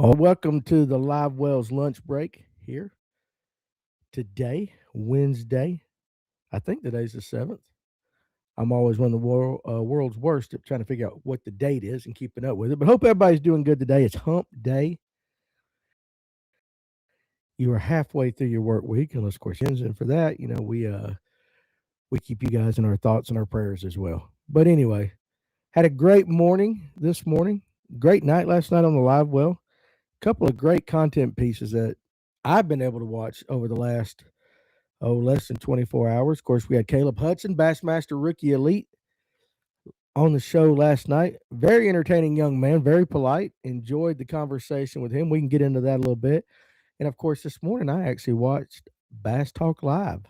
Welcome to the Livewell's lunch break here today, Wednesday. I think today's the 7th. I'm always one of the world's worst at trying to figure out what the date is and keeping up with it. But hope everybody's doing good today. It's hump day. You are halfway through your work week, unless of course ends. And for that, we keep you guys in our thoughts and our prayers as well. But anyway, had a great morning this morning. Great night last night on the Livewell. Couple of great content pieces that I've been able to watch over the last less than 24 hours. Of course, we had Caleb Hudson, Bassmaster Rookie Elite, on the show last night. Very entertaining young man, very polite. Enjoyed the conversation with him. We can get into that a little bit. And of course, this morning I actually watched Bass Talk Live.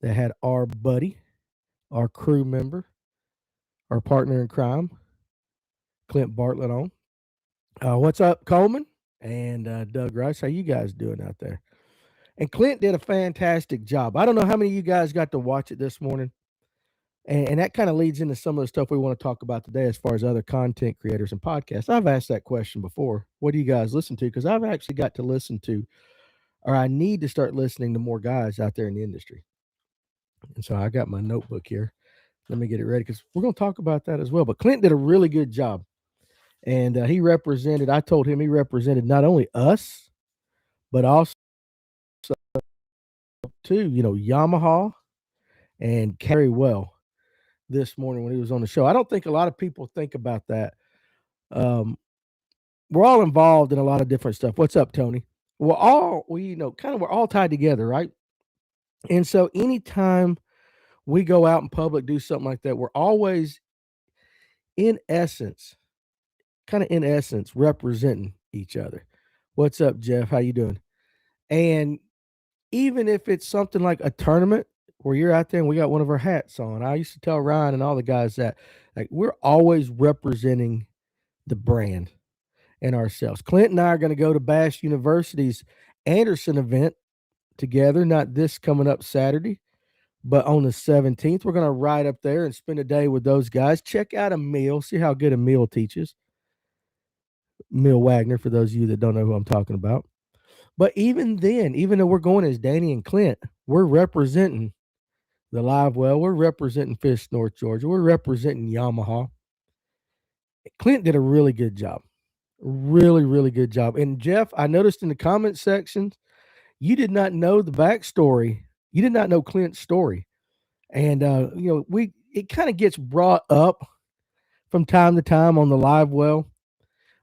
That had our buddy, our crew member, our partner in crime, Clint Bartlett on. What's up, Coleman and Doug Rice? How you guys doing out there? And Clint did a fantastic job. I don't know how many of you guys got to watch it this morning. And that kind of leads into some of the stuff we want to talk about today as far as other content creators and podcasts. I've asked that question before. What do you guys listen to? Because I've actually got to listen to, or I need to start listening to more guys out there in the industry. And so I got my notebook here. Let me get it ready because we're going to talk about that as well. But Clint did a really good job. And I told him he represented not only us, but also, too, Yamaha and carry well this morning when he was on the show. I don't think a lot of people think about that. We're all involved in a lot of different stuff. What's up, Tony? We're all tied together, right? And so anytime we go out in public, do something like that, we're always, in essence, representing each other. What's up, Jeff? How you doing? And even if it's something like a tournament where you're out there and we got one of our hats on, I used to tell Ryan and all the guys that, like, we're always representing the brand and ourselves. Clint and I are going to go to Bass University's Anderson event together, not this coming up Saturday, but on the 17th. We're going to ride up there and spend a day with those guys. Check out Emil, see how good Emil teaches. Emil Wagner, for those of you that don't know who I'm talking about. But even then, even though we're going as Danny and Clint, we're representing the Livewell. We're representing Fish North Georgia. We're representing Yamaha. Clint did a really good job. Really, really good job. And Jeff, I noticed in the comment sections, you did not know the backstory. You did not know Clint's story. And, it kind of gets brought up from time to time on the Livewell.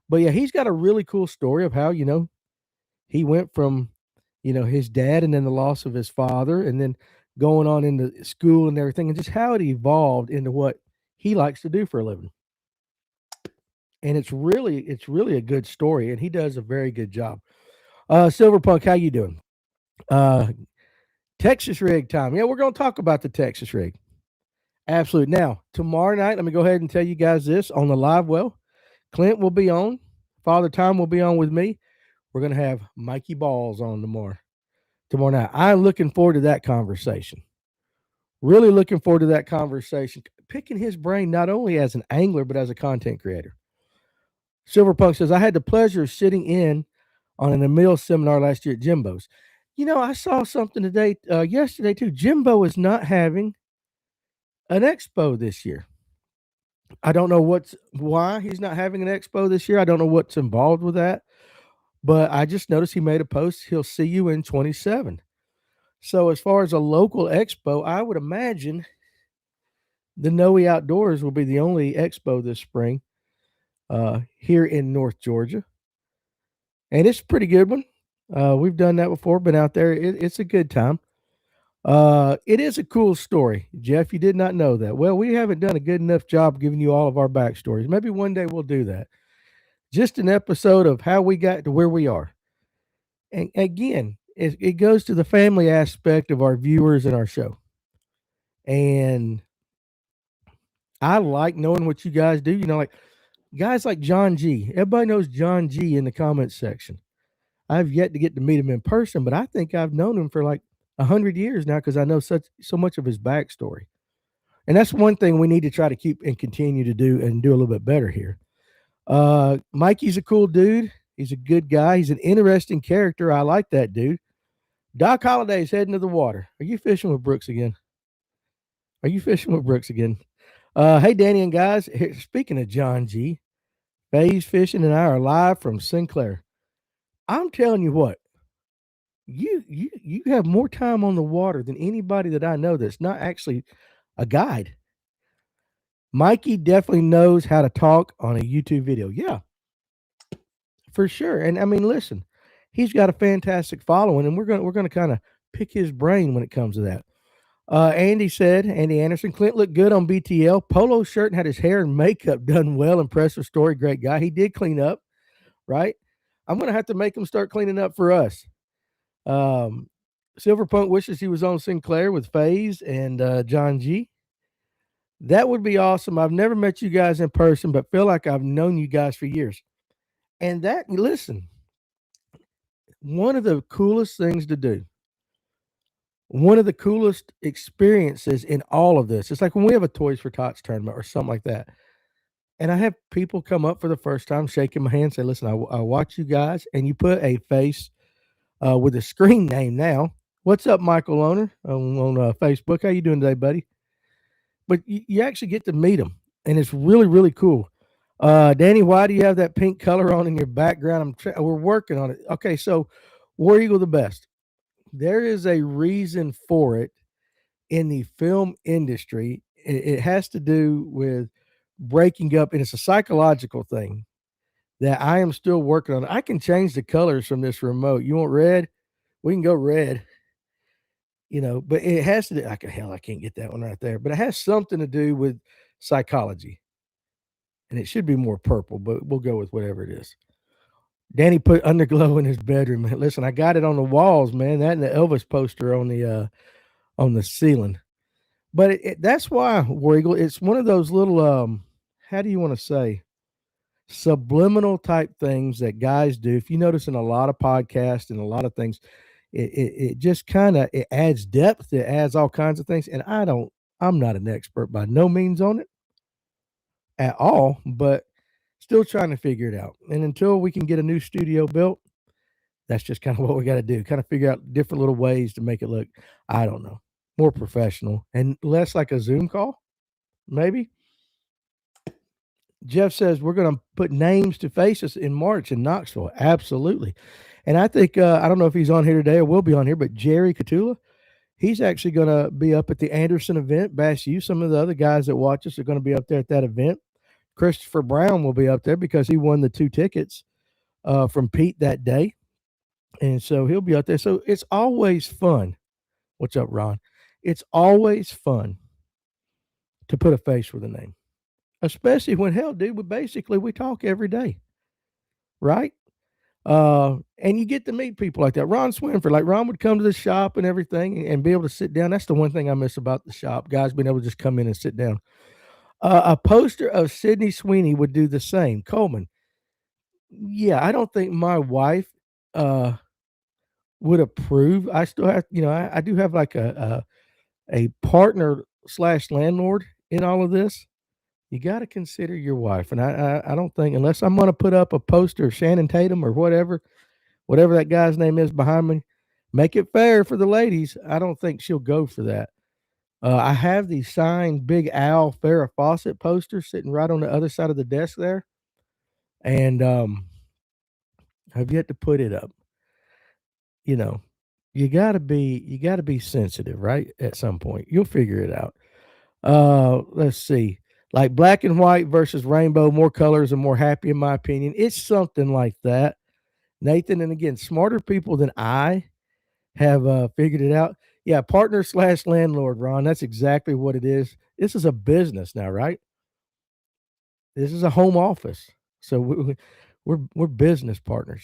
But yeah, he's got a really cool story of how, he went from, his dad and then the loss of his father and then going on into school and everything and just how it evolved into what he likes to do for a living. And it's really a good story, and he does a very good job. Silverpunk, how you doing? Texas rig time. Yeah, we're going to talk about the Texas rig. Absolutely. Now, tomorrow night, let me go ahead and tell you guys this on the Livewell. Clint will be on. Father Time will be on with me. We're going to have Mikey Balls on tomorrow night. I'm looking forward to that conversation. Really looking forward to that conversation. Picking his brain not only as an angler, but as a content creator. Silverpunk says, I had the pleasure of sitting in on an Emil seminar last year at Jimbo's. I saw something yesterday too. Jimbo is not having an expo this year. I don't know why he's not having an expo this year. I don't know what's involved with that. But I just noticed he made a post. He'll see you in 27. So as far as a local expo, I would imagine the Noe Outdoors will be the only expo this spring here in North Georgia. And it's a pretty good one. We've done that before, been out there. It's a good time. It is a cool story. Jeff, you did not know that. Well, we haven't done a good enough job giving you all of our backstories. Maybe one day we'll do that. Just an episode of how we got to where we are. And again, it goes to the family aspect of our viewers and our show. And I like knowing what you guys do. Like guys like John G. Everybody knows John G in the comments section. I've yet to get to meet him in person, but I think I've known him for like 100 years now because I know so much of his backstory. And that's one thing we need to try to keep and continue to do and do a little bit better here. Mikey's a cool dude. He's a good guy. He's an interesting character. I like that dude. Doc Holliday's heading to the water. Are you fishing with Brooks again? Are you fishing with Brooks again? Hey, Danny and guys. Here, speaking of John G, Faze Fishing and I are live from Sinclair. I'm telling you what, you have more time on the water than anybody that I know that's not actually a guide. Mikey definitely knows how to talk on a YouTube video. Yeah, for sure. And I mean, listen, he's got a fantastic following, and we're gonna kind of pick his brain when it comes to that. Andy said, Andy Anderson, Clint looked good on BTL. Polo shirt and had his hair and makeup done well. Impressive story. Great guy. He did clean up, right? I'm going to have to make him start cleaning up for us. Silverpunk wishes he was on Sinclair with FaZe and John G. That would be awesome. I've never met you guys in person, but feel like I've known you guys for years. And that, listen, one of the coolest things to do, one of the coolest experiences in all of this, it's like when we have a Toys for Tots tournament or something like that. And I have people come up for the first time, shaking my hand, say, listen, I watch you guys, and you put a face with a screen name now. What's up, Michael Owner on Facebook? How you doing today, buddy? But you actually get to meet them, and it's really, really cool. Danny, why do you have that pink color on in your background? We're working on it. Okay, so War Eagle the best. There is a reason for it in the film industry. It has to do with breaking up, and it's a psychological thing that I am still working on. I can change the colors from this remote. You want red? We can go red. But it has to do, like, hell, I can't get that one right there. But it has something to do with psychology. And it should be more purple, but we'll go with whatever it is. Danny put Underglow in his bedroom. Listen, I got it on the walls, man. That and the Elvis poster on the ceiling. But that's why, War Eagle, it's one of those little how do you want to say, subliminal type things that guys do. If you notice in a lot of podcasts and a lot of things, it just kind of, it adds depth, it adds all kinds of things. And I'm not an expert by no means on it at all, but still trying to figure it out. And until we can get a new studio built, that's just kind of what we got to do, kind of figure out different little ways to make it look, I don't know, more professional and less like a Zoom call, maybe. Jeff says we're going to put names to faces in March in Knoxville. Absolutely. And I think, I don't know if he's on here today or will be on here, but Jerry Catula, he's actually going to be up at the Anderson event. Bass U, some of the other guys that watch us are going to be up there at that event. Christopher Brown will be up there because he won the 2 tickets from Pete that day. And so he'll be up there. So it's always fun. What's up, Ron? It's always fun to put a face with a name. Especially when, hell, dude, we talk every day, right? And you get to meet people like that. Ron Swinford, like Ron would come to the shop and everything and be able to sit down. That's the one thing I miss about the shop, guys being able to just come in and sit down. A poster of Sydney Sweeney would do the same. Coleman, yeah, I don't think my wife would approve. I still have, I do have like a partner / landlord in all of this. You got to consider your wife. And I don't think, unless I'm going to put up a poster of Shannon Tatum or whatever that guy's name is behind me, make it fair for the ladies. I don't think she'll go for that. I have the signed Big Al Farrah Fawcett poster sitting right on the other side of the desk there. And I've yet to put it up. You gotta be sensitive, right? At some point. You'll figure it out. Let's see. Like black and white versus rainbow, more colors and more happy, in my opinion. It's something like that. Nathan, and again, smarter people than I have figured it out. Yeah, partner / landlord, Ron. That's exactly what it is. This is a business now, right? This is a home office. So we're business partners.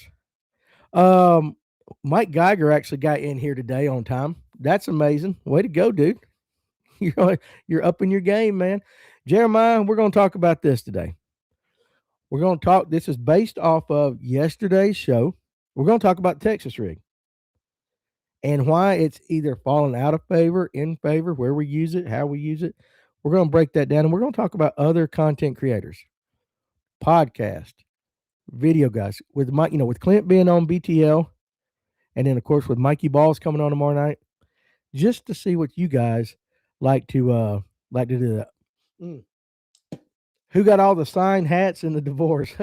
Mike Geiger actually got in here today on time. That's amazing. Way to go, dude. You're up in your game, man. Jeremiah, we're going to talk about this today. We're going to talk, this is based off of yesterday's show. We're going to talk about Texas rig and why it's either fallen out of favor, in favor, where we use it, how we use it. We're going to break that down, and we're going to talk about other content creators, podcast, video guys with Mike, with Clint being on BTL, and then of course with Mikey Balls coming on tomorrow night, just to see what you guys like to do that. Mm. Who got all the signed hats in the divorce?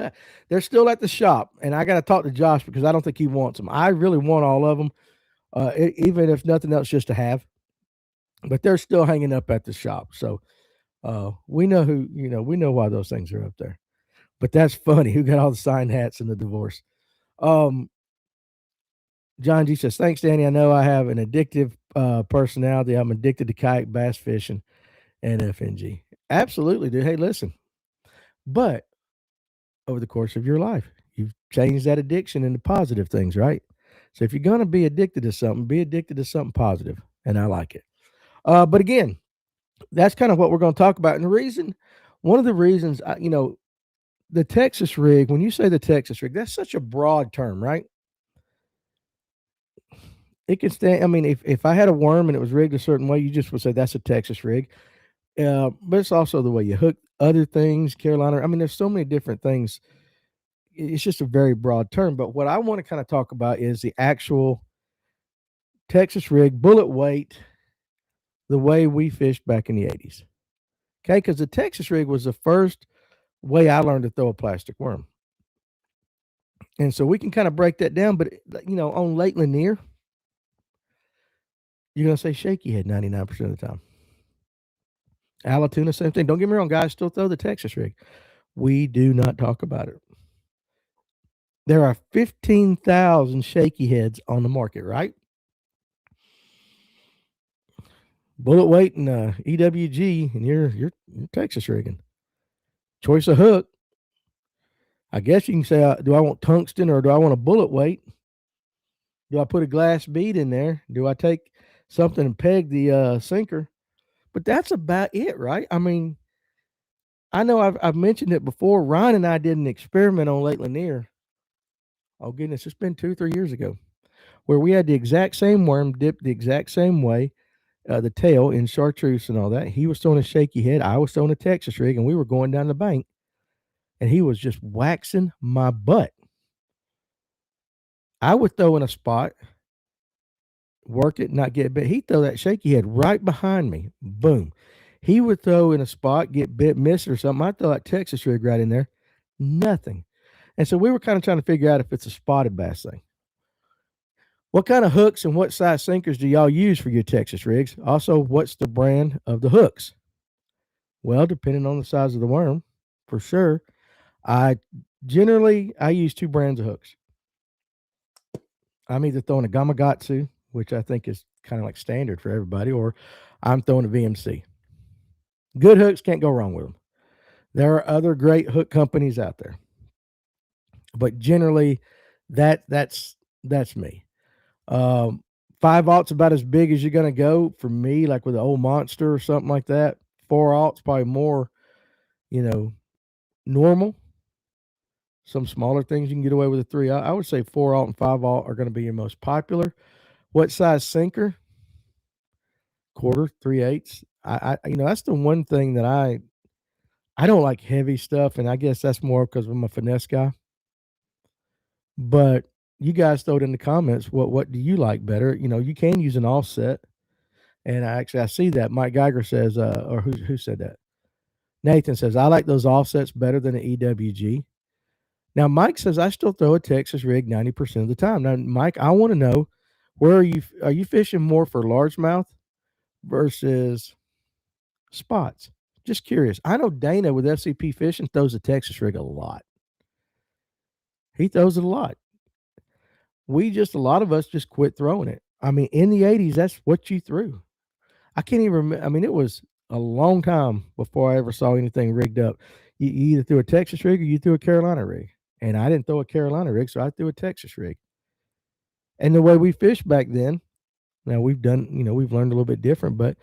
They're still at the shop, and I got to talk to Josh because I don't think he wants them. I really want all of them, even if nothing else, just to have. But they're still hanging up at the shop, so we know we know why those things are up there. But that's funny. Who got all the signed hats in the divorce? Um, John G says, "Thanks, Danny. I know I have an addictive personality. I'm addicted to kayak bass fishing and FNG. Absolutely, dude. Hey, listen, but over the course of your life, you've changed that addiction into positive things, right? So if you're going to be addicted to something, be addicted to something positive, and I like it. But again, that's kind of what we're going to talk about. And one of the reasons, the Texas rig, when you say the Texas rig, that's such a broad term, right? It can stand, I mean, if I had a worm and it was rigged a certain way, you just would say that's a Texas rig. But it's also the way you hook other things, Carolina. I mean, there's so many different things. It's just a very broad term. But what I want to kind of talk about is the actual Texas rig, bullet weight, the way we fished back in the 80s. Okay, because the Texas rig was the first way I learned to throw a plastic worm. And so we can kind of break that down. But, on Lake Lanier, you're going to say shaky head 99% of the time. Alatuna, same thing. Don't get me wrong, guys, still throw the Texas rig. We do not talk about it. There are 15,000 shaky heads on the market, right? Bullet weight and EWG, and you're Texas rigging. Choice of hook. I guess you can say, do I want tungsten or do I want a bullet weight? Do I put a glass bead in there? Do I take something and peg the sinker? But that's about it, right? I mean, I know I've mentioned it before. Ryan and I did an experiment on Lake Lanier. Oh, goodness, it's been 2-3 years ago, where we had the exact same worm dipped the exact same way, the tail in chartreuse and all that. He was throwing a shaky head. I was throwing a Texas rig, and we were going down the bank, and he was just waxing my butt. I would throw in a spot, work it, not get bit. He'd throw that shaky head right behind me. Boom. He would throw in a spot, get bit, miss it or something. I'd throw that Texas rig right in there. Nothing. And so we were kind of trying to figure out if it's a spotted bass thing. What kind of hooks and what size sinkers do y'all use for your Texas rigs? Also, what's the brand of the hooks? Well, depending on the size of the worm, for sure. I use 2 brands of hooks. I'm either throwing a Gamakatsu, which I think is kind of like standard for everybody, or I'm throwing a VMC. Good hooks, can't go wrong with them. There are other great hook companies out there, but generally, that's me. 5/0's about as big as you're gonna go for me, like with an old Monster or something like that. 4/0's probably more, normal. Some smaller things you can get away with a 3. I would say 4/0 and 5/0 are going to be your most popular. What size sinker? Quarter, 3/8. That's the one thing that I don't like heavy stuff, and I guess that's more because I'm a finesse guy. But you guys throw it in the comments. What do you like better? You can use an offset, and I see that Mike Geiger says, or who said that? Nathan says I like those offsets better than an EWG. Now Mike says I still throw a Texas rig 90% of the time. Now Mike, I want to know, where are you fishing more for largemouth versus spots? Just curious. I know Dana with FCP Fishing throws a Texas rig a lot. He throws it a lot. A lot of us just quit throwing it. I mean, in the 80s, that's what you threw. I can't even remember. I mean, it was a long time before I ever saw anything rigged up. You either threw a Texas rig or you threw a Carolina rig. And I didn't throw a Carolina rig, so I threw a Texas rig. And the way we fished back then, now we've learned a little bit different, but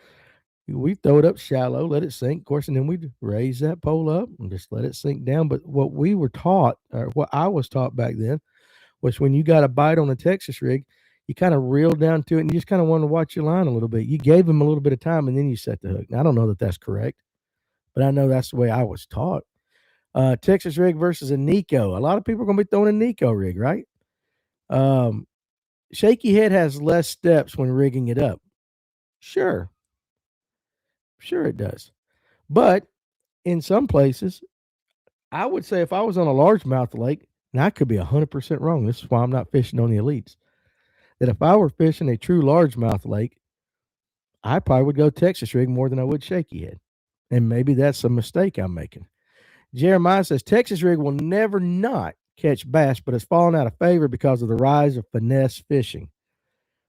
we throw it up shallow, let it sink, of course, and then we'd raise that pole up and just let it sink down. But what we were taught, or what I was taught back then, was when you got a bite on a Texas rig, you kind of reeled down to it and you just kind of wanted to watch your line a little bit. You gave them a little bit of time and then you set the hook. Now, I don't know that that's correct, but I know that's the way I was taught. Texas rig versus a Nico. A lot of people are going to be throwing a Nico rig, right? Shaky head has less steps when rigging it up. Sure. Sure it does. But in some places, I would say if I was on a largemouth lake, and I could be 100% wrong. This is why I'm not fishing on the elites. That if I were fishing a true largemouth lake, I probably would go Texas rig more than I would shaky head. And maybe that's a mistake I'm making. Jeremiah says Texas rig will never not catch bass, but has fallen out of favor because of the rise of finesse fishing.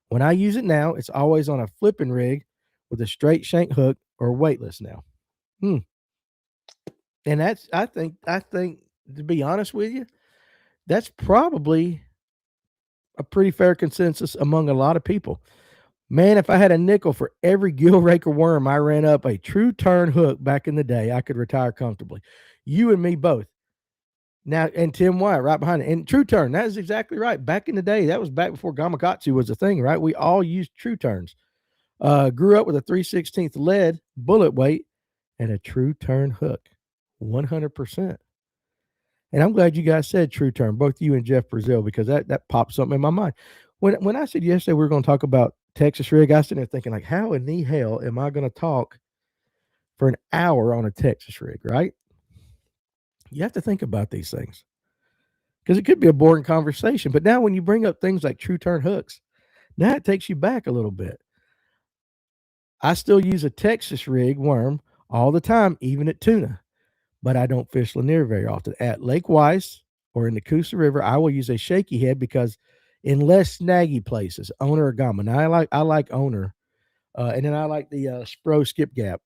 When I use it now, it's always on a flipping rig with a straight shank hook or weightless now. And that's I think to be honest with you, that's probably a pretty fair consensus among a lot of people. Man, if I had a nickel for every gill rake or worm I ran up a true turn hook back in the day, I could retire comfortably. You and me both. Now, and Tim Wyatt right behind it. And true turn, that is exactly right. Back in the day, that was back before Gamakatsu was a thing, right? We all used true turns. Grew up with a 3/16 lead bullet weight and a true turn hook. 100%. And I'm glad you guys said true turn, both you and Jeff Brazil, because that popped something in my mind. When I said yesterday we were going to talk about Texas rig, I was sitting there thinking, like, how in the hell am I going to talk for an hour on a Texas rig, right? You have to think about these things because it could be a boring conversation. But now when you bring up things like true turn hooks, now it takes you back a little bit. I still use a Texas rig worm all the time, even at tuna, but I don't fish Lanier very often. At Lake Weiss or in the Coosa River, I will use a shaky head because in less snaggy places, owner or gamma. Now I like owner, and then I like the Spro skip gap.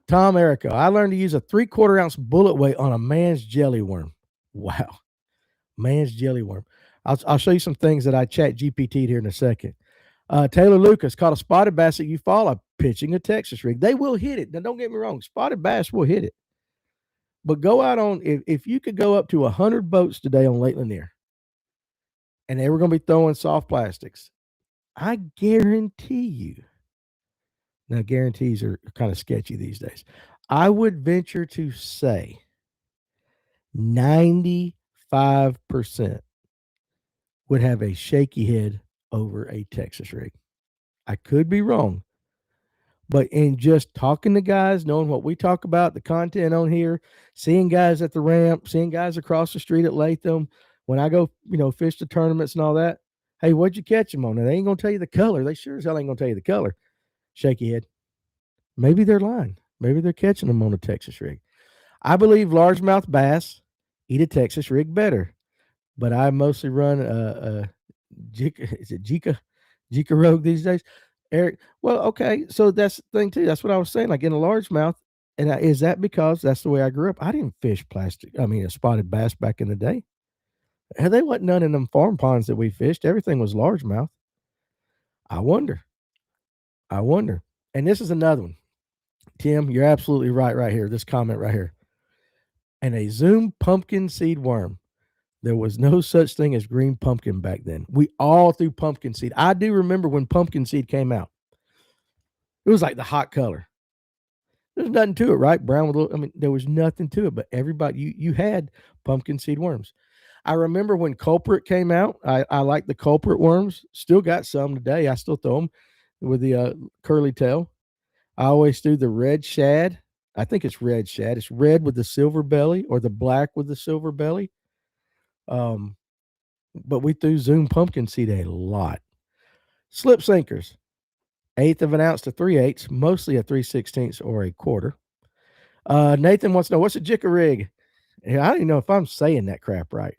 Tom Erico, I learned to use a 3/4 ounce bullet weight on a man's jelly worm. Wow, man's jelly worm. I'll show you some things that I chat GPT'd here in a second. Taylor Lucas caught a spotted bass at Eufaula pitching a Texas rig. They will hit it. Now, don't get me wrong. Spotted bass will hit it. But go out on, if you could go up to 100 boats today on Lake Lanier, and they were going to be throwing soft plastics, I guarantee you, now guarantees are kind of sketchy these days, I would venture to say 95% would have a shaky head over a Texas rig. I could be wrong. But in just talking to guys, knowing what we talk about, the content on here, seeing guys at the ramp, seeing guys across the street at Latham, when I go, fish the tournaments and all that, hey, what'd you catch them on? And they ain't going to tell you the color. They sure as hell ain't going to tell you the color. Shaky head. Maybe they're lying. Maybe they're catching them on a Texas rig. I believe largemouth bass eat a Texas rig better. But I mostly run Jika Rogue these days? Eric, well, okay, so that's the thing too. That's what I was saying. Like in a largemouth, and is that because that's the way I grew up? I didn't fish a spotted bass back in the day. And they wasn't none in them farm ponds that we fished. Everything was largemouth. I wonder. And this is another one. Tim, you're absolutely right here. This comment right here. And a Zoom pumpkin seed worm. There was no such thing as green pumpkin back then. We all threw pumpkin seed. I do remember when pumpkin seed came out. It was like the hot color. There's nothing to it, right? Brown with little, there was nothing to it, but everybody, you had pumpkin seed worms. I remember when culprit came out. I like the culprit worms. Still got some today. I still throw them with the curly tail. I always do the red shad. I think it's red shad. It's red with the silver belly or the black with the silver belly. But we threw Zoom pumpkin seed a lot. Slip sinkers, 1/8 of an ounce to 3/8, mostly a 3/16 or a quarter. Nathan wants to know, what's a jicka rig? I don't even know if I'm saying that crap right.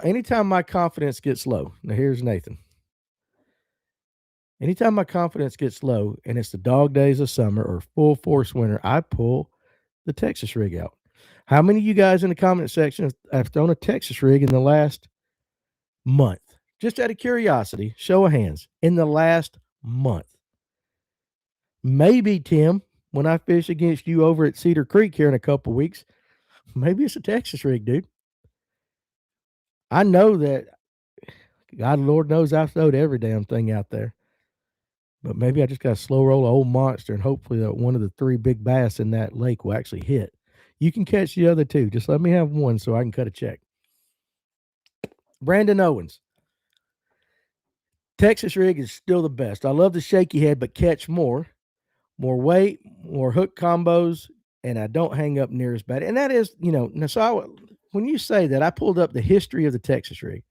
Anytime my confidence gets low, now here's Nathan. Anytime my confidence gets low and it's the dog days of summer or full force winter, I pull the Texas rig out. How many of you guys in the comment section have thrown a Texas rig in the last month? Just out of curiosity, show of hands, in the last month. Maybe, Tim, when I fish against you over at Cedar Creek here in a couple weeks, maybe it's a Texas rig, dude. I know that, God, Lord knows I've throwed every damn thing out there. But maybe I just got to slow roll an old monster and hopefully that one of the three big bass in that lake will actually hit. You can catch the other two. Just let me have one so I can cut a check. Brandon Owens. Texas rig is still the best. I love the shaky head, but catch more. More weight, more hook combos, and I don't hang up near as bad. And that is, when you say that, I pulled up the history of the Texas rig.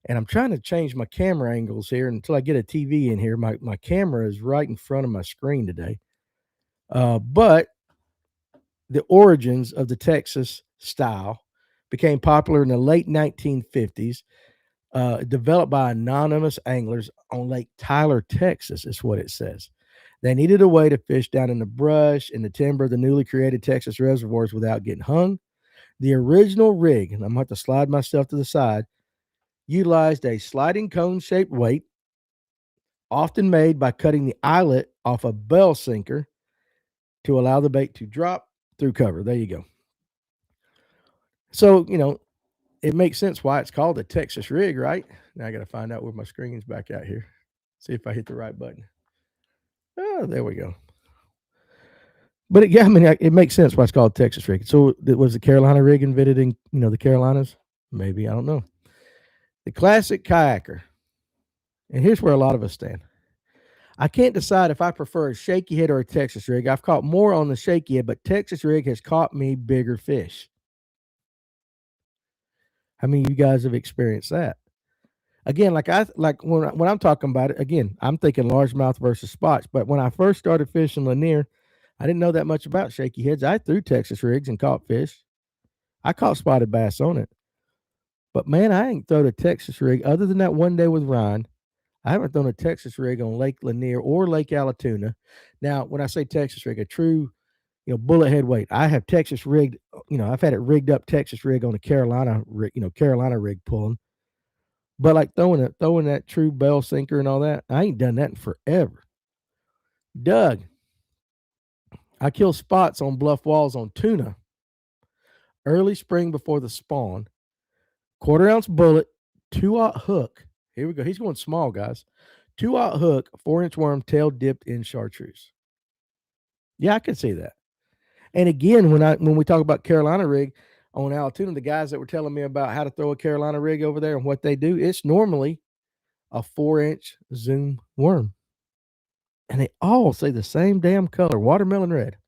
And I'm trying to change my camera angles here until I get a TV in here. My camera is right in front of my screen today. But the origins of the Texas style became popular in the late 1950s, developed by anonymous anglers on Lake Tyler, Texas, is what it says. They needed a way to fish down in the brush and the timber of the newly created Texas reservoirs without getting hung. The original rig, and I'm going to have to slide myself to the side, utilized a sliding cone-shaped weight, often made by cutting the eyelet off a bell sinker to allow the bait to drop through cover. There you go. So, it makes sense why it's called a Texas rig, right? Now I got to find out where my screen's back out here. See if I hit the right button. Oh, there we go. But it makes sense why it's called Texas rig. So it was the Carolina rig invented in, the Carolinas? Maybe, I don't know. The classic kayaker. And here's where a lot of us stand. I can't decide if I prefer a shaky head or a Texas rig. I've caught more on the shaky head, but Texas rig has caught me bigger fish. How many of you guys have experienced that? Again, when I'm talking about it, again, I'm thinking largemouth versus spots. But when I first started fishing Lanier, I didn't know that much about shaky heads. I threw Texas rigs and caught fish. I caught spotted bass on it. But man, I ain't thrown a Texas rig other than that one day with Ryan. I haven't thrown a Texas rig on Lake Lanier or Lake Allatoona. Now, when I say Texas rig, a true, bullet head weight. I have Texas rigged, I've had it rigged up Texas rig on a Carolina rig, Carolina rig pulling. But like throwing that true bell sinker and all that, I ain't done that in forever. Doug, I kill spots on bluff walls on tuna. Early spring before the spawn. 1/4 ounce bullet, 2/0 hook. Here we go. He's going small, guys. 2/0 hook, 4-inch worm, tail dipped in chartreuse. Yeah, I can see that. And again, when we talk about Carolina rig on Allatoona, the guys that were telling me about how to throw a Carolina rig over there and what they do, it's normally a 4-inch zoom worm. And they all say the same damn color, watermelon red.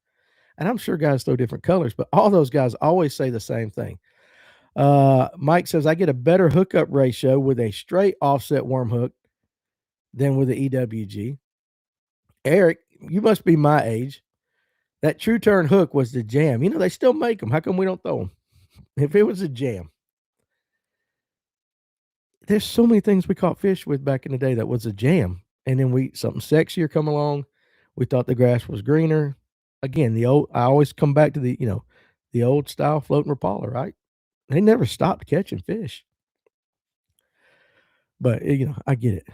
And I'm sure guys throw different colors, but all those guys always say the same thing. Mike says, I get a better hookup ratio with a straight offset worm hook than with the EWG. Eric, you must be my age. That true turn hook was the jam. They still make them. How come we don't throw them? If it was a jam. There's so many things we caught fish with back in the day that was a jam. And then something sexier come along. We thought the grass was greener. Again, I always come back to the old style floating Rapala, right? They never stopped catching fish. But, I get it.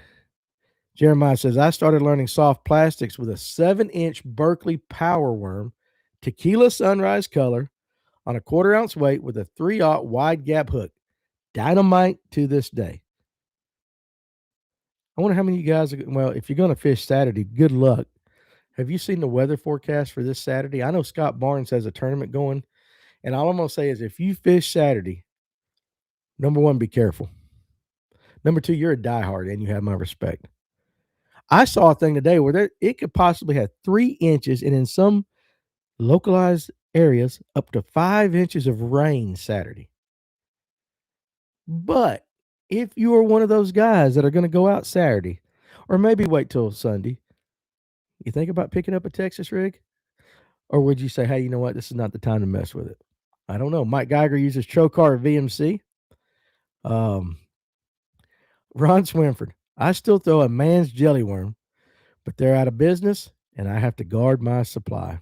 Jeremiah says, I started learning soft plastics with a 7-inch Berkeley power worm, tequila sunrise color, on a 1/4 ounce weight with a 3/0 wide gap hook. Dynamite to this day. I wonder how many of you guys if you're going to fish Saturday, good luck. Have you seen the weather forecast for this Saturday? I know Scott Barnes has a tournament going, and all I'm going to say is if you fish Saturday, number one, be careful. Number two, you're a diehard, and you have my respect. I saw a thing today where it could possibly have 3 inches, and in some localized areas, up to 5 inches of rain Saturday. But if you are one of those guys that are going to go out Saturday, or maybe wait till Sunday, you think about picking up a Texas rig? Or would you say, hey, you know what? This is not the time to mess with it. I don't know. Mike Geiger uses Trocar VMC. Ron Swinford, I still throw a man's jelly worm, but they're out of business, and I have to guard my supply.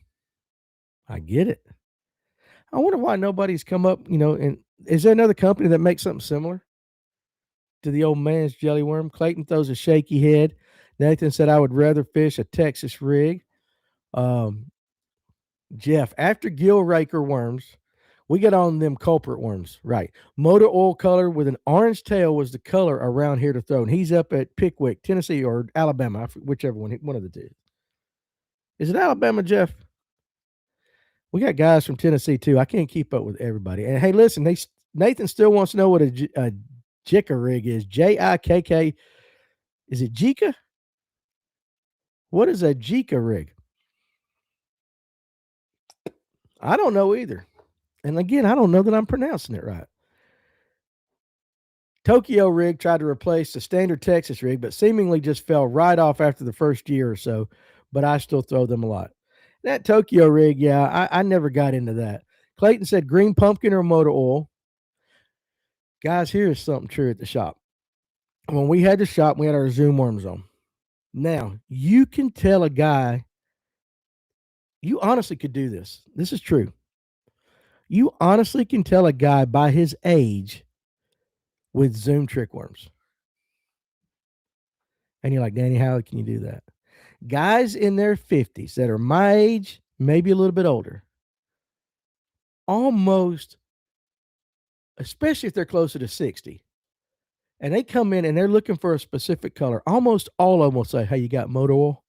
I get it. I wonder why nobody's come up, and is there another company that makes something similar to the old man's jelly worm? Clayton throws a shaky head. Nathan said, I would rather fish a Texas rig. Jeff, after gill raker worms, We got on them culprit worms, right? Motor oil color with an orange tail was the color around here to throw. And he's up at Pickwick, Tennessee, or Alabama, whichever one of the two. Is it Alabama, Jeff? We got guys from Tennessee too. I can't keep up with everybody. And hey, listen, Nathan still wants to know what a Jika rig is. Jikk. Is it Jika? What is a Jika rig? I don't know either. And again, I don't know that I'm pronouncing it right. Tokyo rig tried to replace the standard Texas rig, but seemingly just fell right off after the first year or so. But I still throw them a lot. That Tokyo rig, yeah, I never got into that. Clayton said green pumpkin or motor oil. Guys, here's something true at the shop. When we had the shop, we had our Zoom worms on. Now, you can tell a guy, you honestly could do this. This is true. You honestly can tell a guy by his age with Zoom trick worms. And you're like, Danny, how can you do that? Guys in their 50s that are my age, maybe a little bit older, almost, especially if they're closer to 60, and they come in and they're looking for a specific color, almost all of them will say, hey, you got motor oil?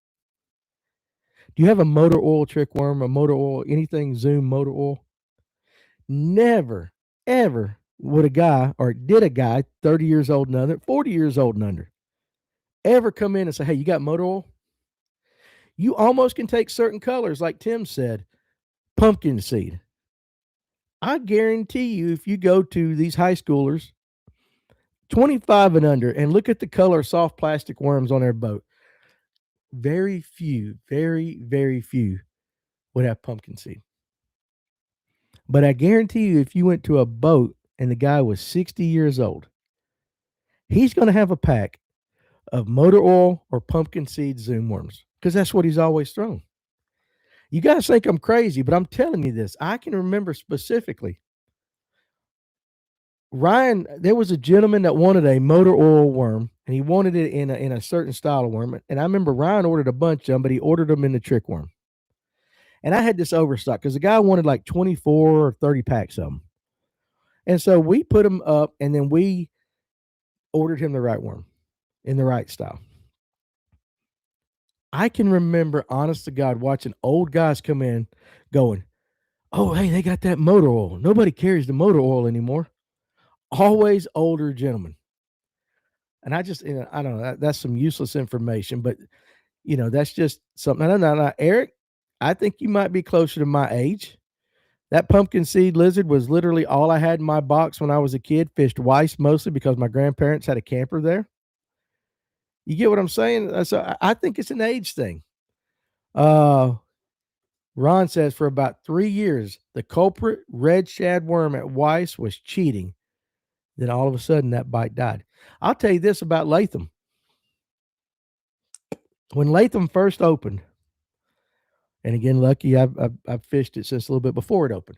Do you have a motor oil trick worm, a motor oil, anything Zoom motor oil? Never, ever would a guy, or did a guy 30 years old and under, 40 years old and under, ever come in and say, hey, you got motor oil? You almost can take certain colors, like Tim said, pumpkin seed. I guarantee you, if you go to these high schoolers, 25 and under, and look at the color soft plastic worms on their boat, very few, very, very few would have pumpkin seed. But I guarantee you, if you went to a boat and the guy was 60 years old, he's going to have a pack of motor oil or pumpkin seed Zoom worms because that's what he's always thrown. You guys think I'm crazy, but I'm telling you this. I can remember specifically. Ryan, there was a gentleman that wanted a motor oil worm, and he wanted it in a certain style of worm. And I remember Ryan ordered a bunch of them, but he ordered them in the trick worm. And I had this overstock because the guy wanted like 24 or 30 packs of them. And so we put them up, and then we ordered him the right worm in the right style. I can remember, honest to God, watching old guys come in going, oh, hey, they got that motor oil. Nobody carries the motor oil anymore. Always older gentlemen. And I just, I don't know, that's some useless information, but, that's just something. No, Eric, I think you might be closer to my age. That pumpkin seed lizard was literally all I had in my box when I was a kid. Fished Weiss mostly because my grandparents had a camper there. You get what I'm saying? So I think it's an age thing. Ron says for about 3 years, the culprit red shad worm at Weiss was cheating. Then all of a sudden that bite died. I'll tell you this about Latham. When Latham first opened, and again, lucky I've fished it since a little bit before it opened.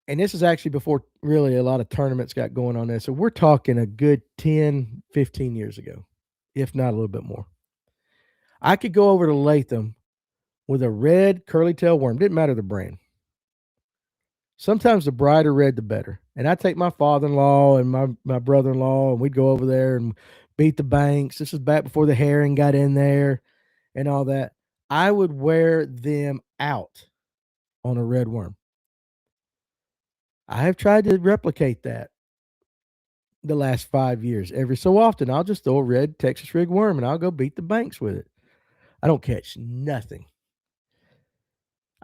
And this is actually before really a lot of tournaments got going on there. So we're talking a good 10, 15 years ago, if not a little bit more. I could go over to Latham with a red curly tail worm. Didn't matter the brand. Sometimes the brighter red, the better. And I take my father-in-law and my brother-in-law, and we'd go over there and beat the banks. This is back before the herring got in there and all that. I would wear them out on a red worm. I have tried to replicate that the last 5 years. Every so often, I'll just throw a red Texas rig worm and I'll go beat the banks with it. I don't catch nothing.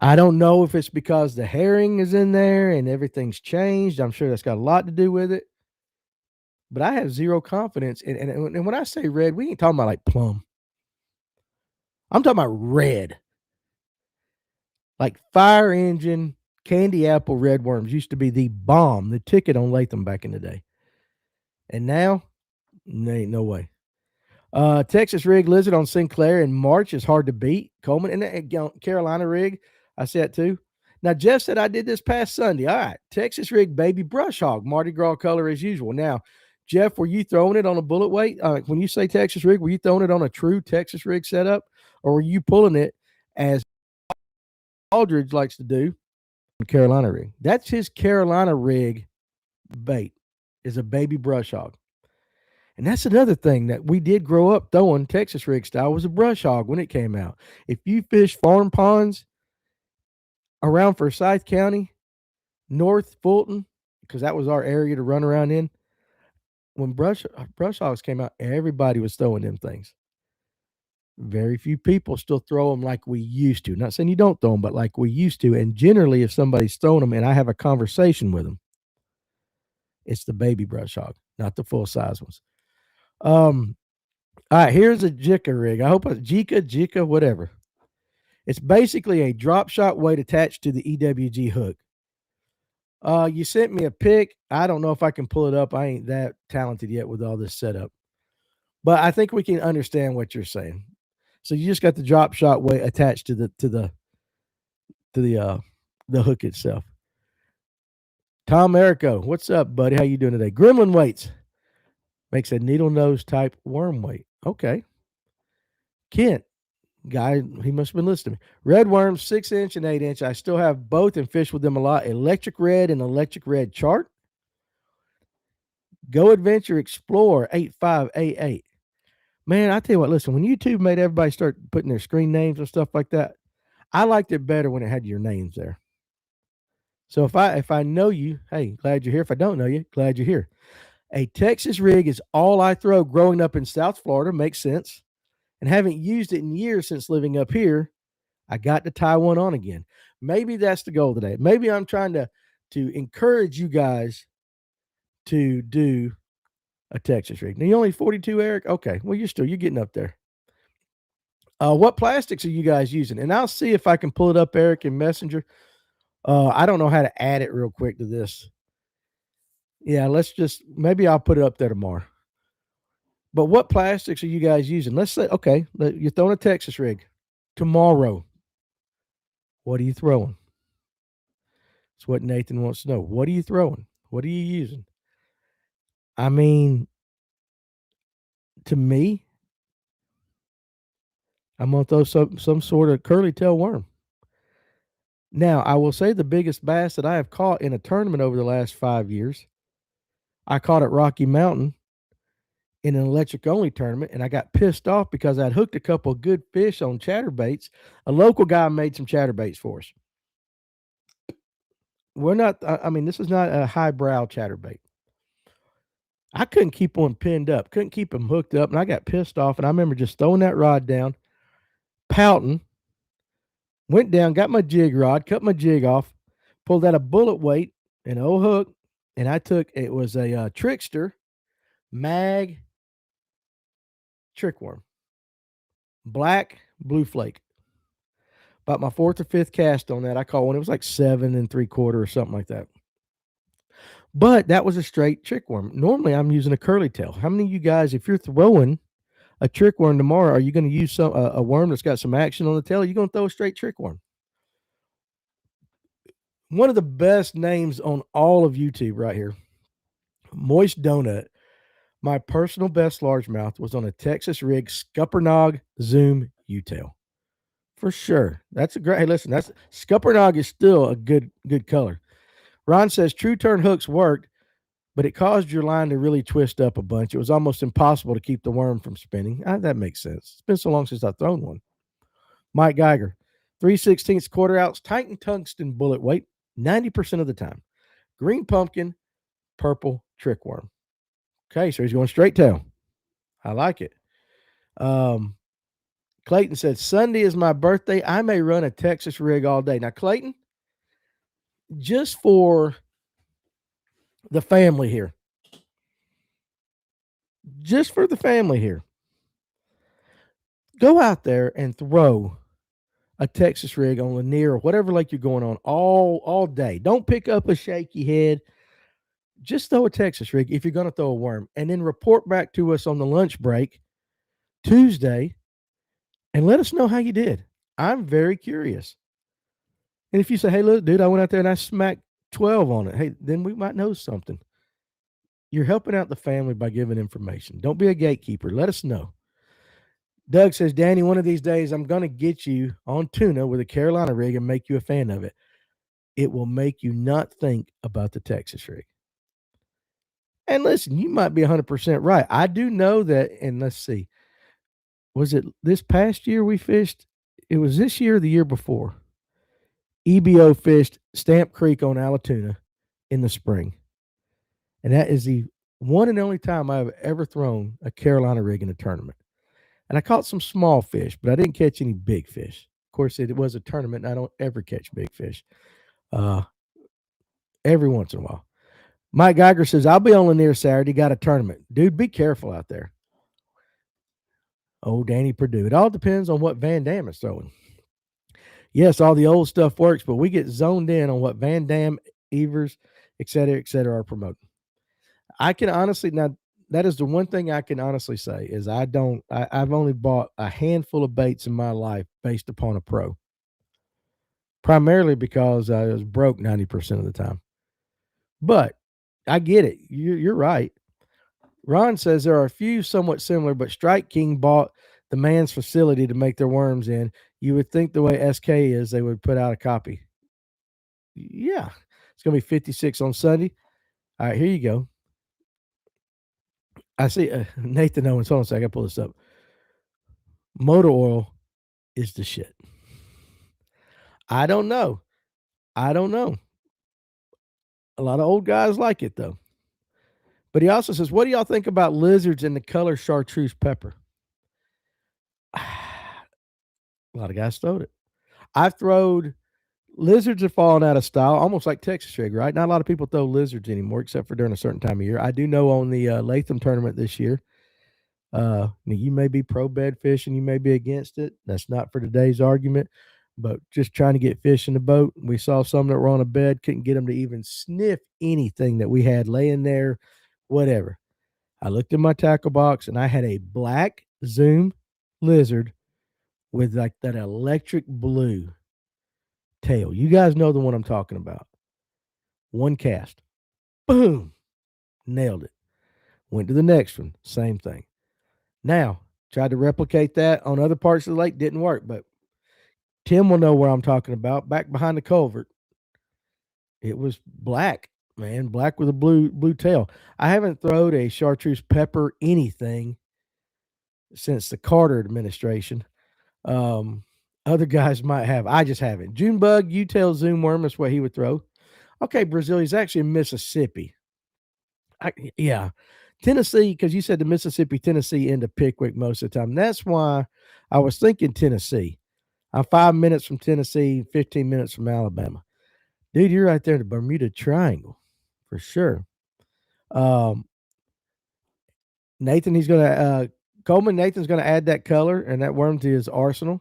I don't know if it's because the herring is in there and everything's changed. I'm sure that's got a lot to do with it. But I have zero confidence. And when I say red, we ain't talking about like plum. I'm talking about red. Like fire engine, candy apple red worms used to be the bomb, the ticket on Latham back in the day. And now, ain't no way. Texas rig lizard on Sinclair in March is hard to beat. Coleman and Carolina rig, I said too. Now, Jeff said I did this past Sunday. All right, Texas rig baby brush hog, Mardi Gras color as usual. Now, Jeff, were you throwing it on a bullet weight? When you say Texas rig, were you throwing it on a true Texas rig setup, or were you pulling it as Aldridge likes to do Carolina rig. That's his Carolina rig bait, is a baby brush hog. And that's another thing that we did grow up throwing Texas rig style was a brush hog when it came out. If you fish farm ponds around Forsyth County, North Fulton, because that was our area to run around in, when brush hogs came out, everybody was throwing them things. Very few people still throw them like we used to. Not saying you don't throw them, but like we used to. And generally, if somebody's throwing them and I have a conversation with them, it's the baby brush hog, not the full size ones. All right, here's a Jika rig. I hope it's Jika, whatever. It's basically a drop shot weight attached to the EWG hook. You sent me a pic. I don't know if I can pull it up. I ain't that talented yet with all this setup, but I think we can understand what you're saying. So you just got the drop shot weight attached to the hook itself. Tom Erico, what's up, buddy? How you doing today? Gremlin weights makes a needle nose type worm weight. Okay. Kent, guy, he must have been listening to me. Red worms, 6-inch and 8-inch. I still have both and fish with them a lot. Electric red and electric red chart. Go Adventure Explorer 8588. Man, I tell you what, listen, when YouTube made everybody start putting their screen names and stuff like that, I liked it better when it had your names there. So if I know you, hey, glad you're here. If I don't know you, glad you're here. A Texas rig is all I throw growing up in South Florida. Makes sense. And haven't used it in years since living up here. I got to tie one on again. Maybe that's the goal today. Maybe I'm trying to encourage you guys to do a Texas rig. Now, you're only 42, Eric? Okay. Well, you're getting up there. What plastics are you guys using? And I'll see if I can pull it up, Eric, in Messenger. I don't know how to add it real quick to this. Yeah, maybe I'll put it up there tomorrow. But what plastics are you guys using? Let's say, okay, you're throwing a Texas rig. Tomorrow, what are you throwing? That's what Nathan wants to know. What are you throwing? What are you using? I mean, to me, I'm going to throw some sort of curly tail worm. Now, I will say the biggest bass that I have caught in a tournament over the last 5 years, I caught at Rocky Mountain in an electric only tournament, and I got pissed off because I'd hooked a couple of good fish on chatterbaits. A local guy made some chatterbaits for us. We're not, I mean, this is not a highbrow chatterbait. I couldn't keep one pinned up, couldn't keep them hooked up, and I got pissed off. And I remember just throwing that rod down, pouting, went down, got my jig rod, cut my jig off, pulled out a bullet weight, an old hook, and it was a Trickster mag trick worm, black blue flake. About my 4th or 5th cast on that, I caught one. It was like 7 3/4 or something like that. But that was a straight trick worm. Normally, I'm using a curly tail. How many of you guys, if you're throwing a trick worm tomorrow, are you going to use a worm that's got some action on the tail? Or are you going to throw a straight trick worm? One of the best names on all of YouTube right here, Moist Donut. My personal best largemouth was on a Texas rig Scuppernog Zoom U-tail. For sure. That's a great, hey, listen, Scuppernog is still a good color. Ron says true turn hooks worked, but it caused your line to really twist up a bunch. It was almost impossible to keep the worm from spinning. That makes sense. It's been so long since I've thrown one. Mike Geiger, 3/16 quarter ounce Titan tungsten bullet weight, 90% of the time. Green pumpkin, purple trick worm. Okay, so he's going straight tail. I like it. Clayton said, Sunday is my birthday. I may run a Texas rig all day. Now, Clayton, just for the family here, go out there and throw a Texas rig on Lanier or whatever lake you're going on all day. Don't pick up a shaky head. Just throw a Texas rig if you're going to throw a worm, and then report back to us on the lunch break Tuesday and let us know how you did. I'm very curious. And if you say, hey, look, dude, I went out there and I smacked 12 on it, hey, then we might know something. You're helping out the family by giving information. Don't be a gatekeeper. Let us know. Doug says, Danny, one of these days I'm going to get you on tuna with a Carolina rig and make you a fan of it. it will make you not think about the Texas rig. And listen, you might be 100% right. I do know that, and let's see, was it this past year we fished? It was this year or the year before. EBO fished Stamp Creek on Allatoona in the spring. And that is the one and only time I've ever thrown a Carolina rig in a tournament. And I caught some small fish, but I didn't catch any big fish. Of course, it was a tournament, and I don't ever catch big fish. Every once in a while. Mike Geiger says, I'll be on Lanier Saturday. Got a tournament. Dude, be careful out there. Oh, Danny Perdue. It all depends on what Van Dam is throwing. Yes, all the old stuff works, but we get zoned in on what Van Dam, Evers, et cetera, are promoting. I can honestly, now, that is the one thing I can honestly say is I've only bought a handful of baits in my life based upon a pro. Primarily because I was broke 90% of the time. But I get it. You're right. Ron says there are a few somewhat similar, but Strike King bought the man's facility to make their worms in. You would think the way SK is, they would put out a copy. Yeah. It's going to be 56 on Sunday. All right, here you go. I see Nathan Owens. Hold on a second. I pull this up. Motor oil is the shit. I don't know. A lot of old guys like it, though. But he also says, what do y'all think about lizards and the color chartreuse pepper? A lot of guys throwed it. I've throwed lizards have fallen out of style, almost like Texas rig, right? Not a lot of people throw lizards anymore, except for during a certain time of year. I do know on the Latham tournament this year, you may be pro bed fishing, you may be against it. That's not for today's argument, but just trying to get fish in the boat. We saw some that were on a bed, couldn't get them to even sniff anything that we had laying there, whatever. I looked in my tackle box and I had a black Zoom lizard with like that electric blue tail. You guys know the one I'm talking about. One cast. Boom. Nailed it. Went to the next one. Same thing. Now, tried to replicate that on other parts of the lake. Didn't work, but Tim will know where I'm talking about. Back behind the culvert, it was black, man. Black with a blue tail. I haven't thrown a chartreuse pepper anything since the Carter administration. Other guys might have. I just haven't. Junebug, U-tail zoom worm is what he would throw. Okay, Brazil, he's actually in Mississippi. Yeah. Tennessee, because you said the Mississippi, Tennessee into Pickwick most of the time. That's why I was thinking Tennessee. I'm 5 minutes from Tennessee, 15 minutes from Alabama. Dude, you're right there in the Bermuda Triangle for sure. Nathan, Nathan's going to add that color and that worm to his arsenal.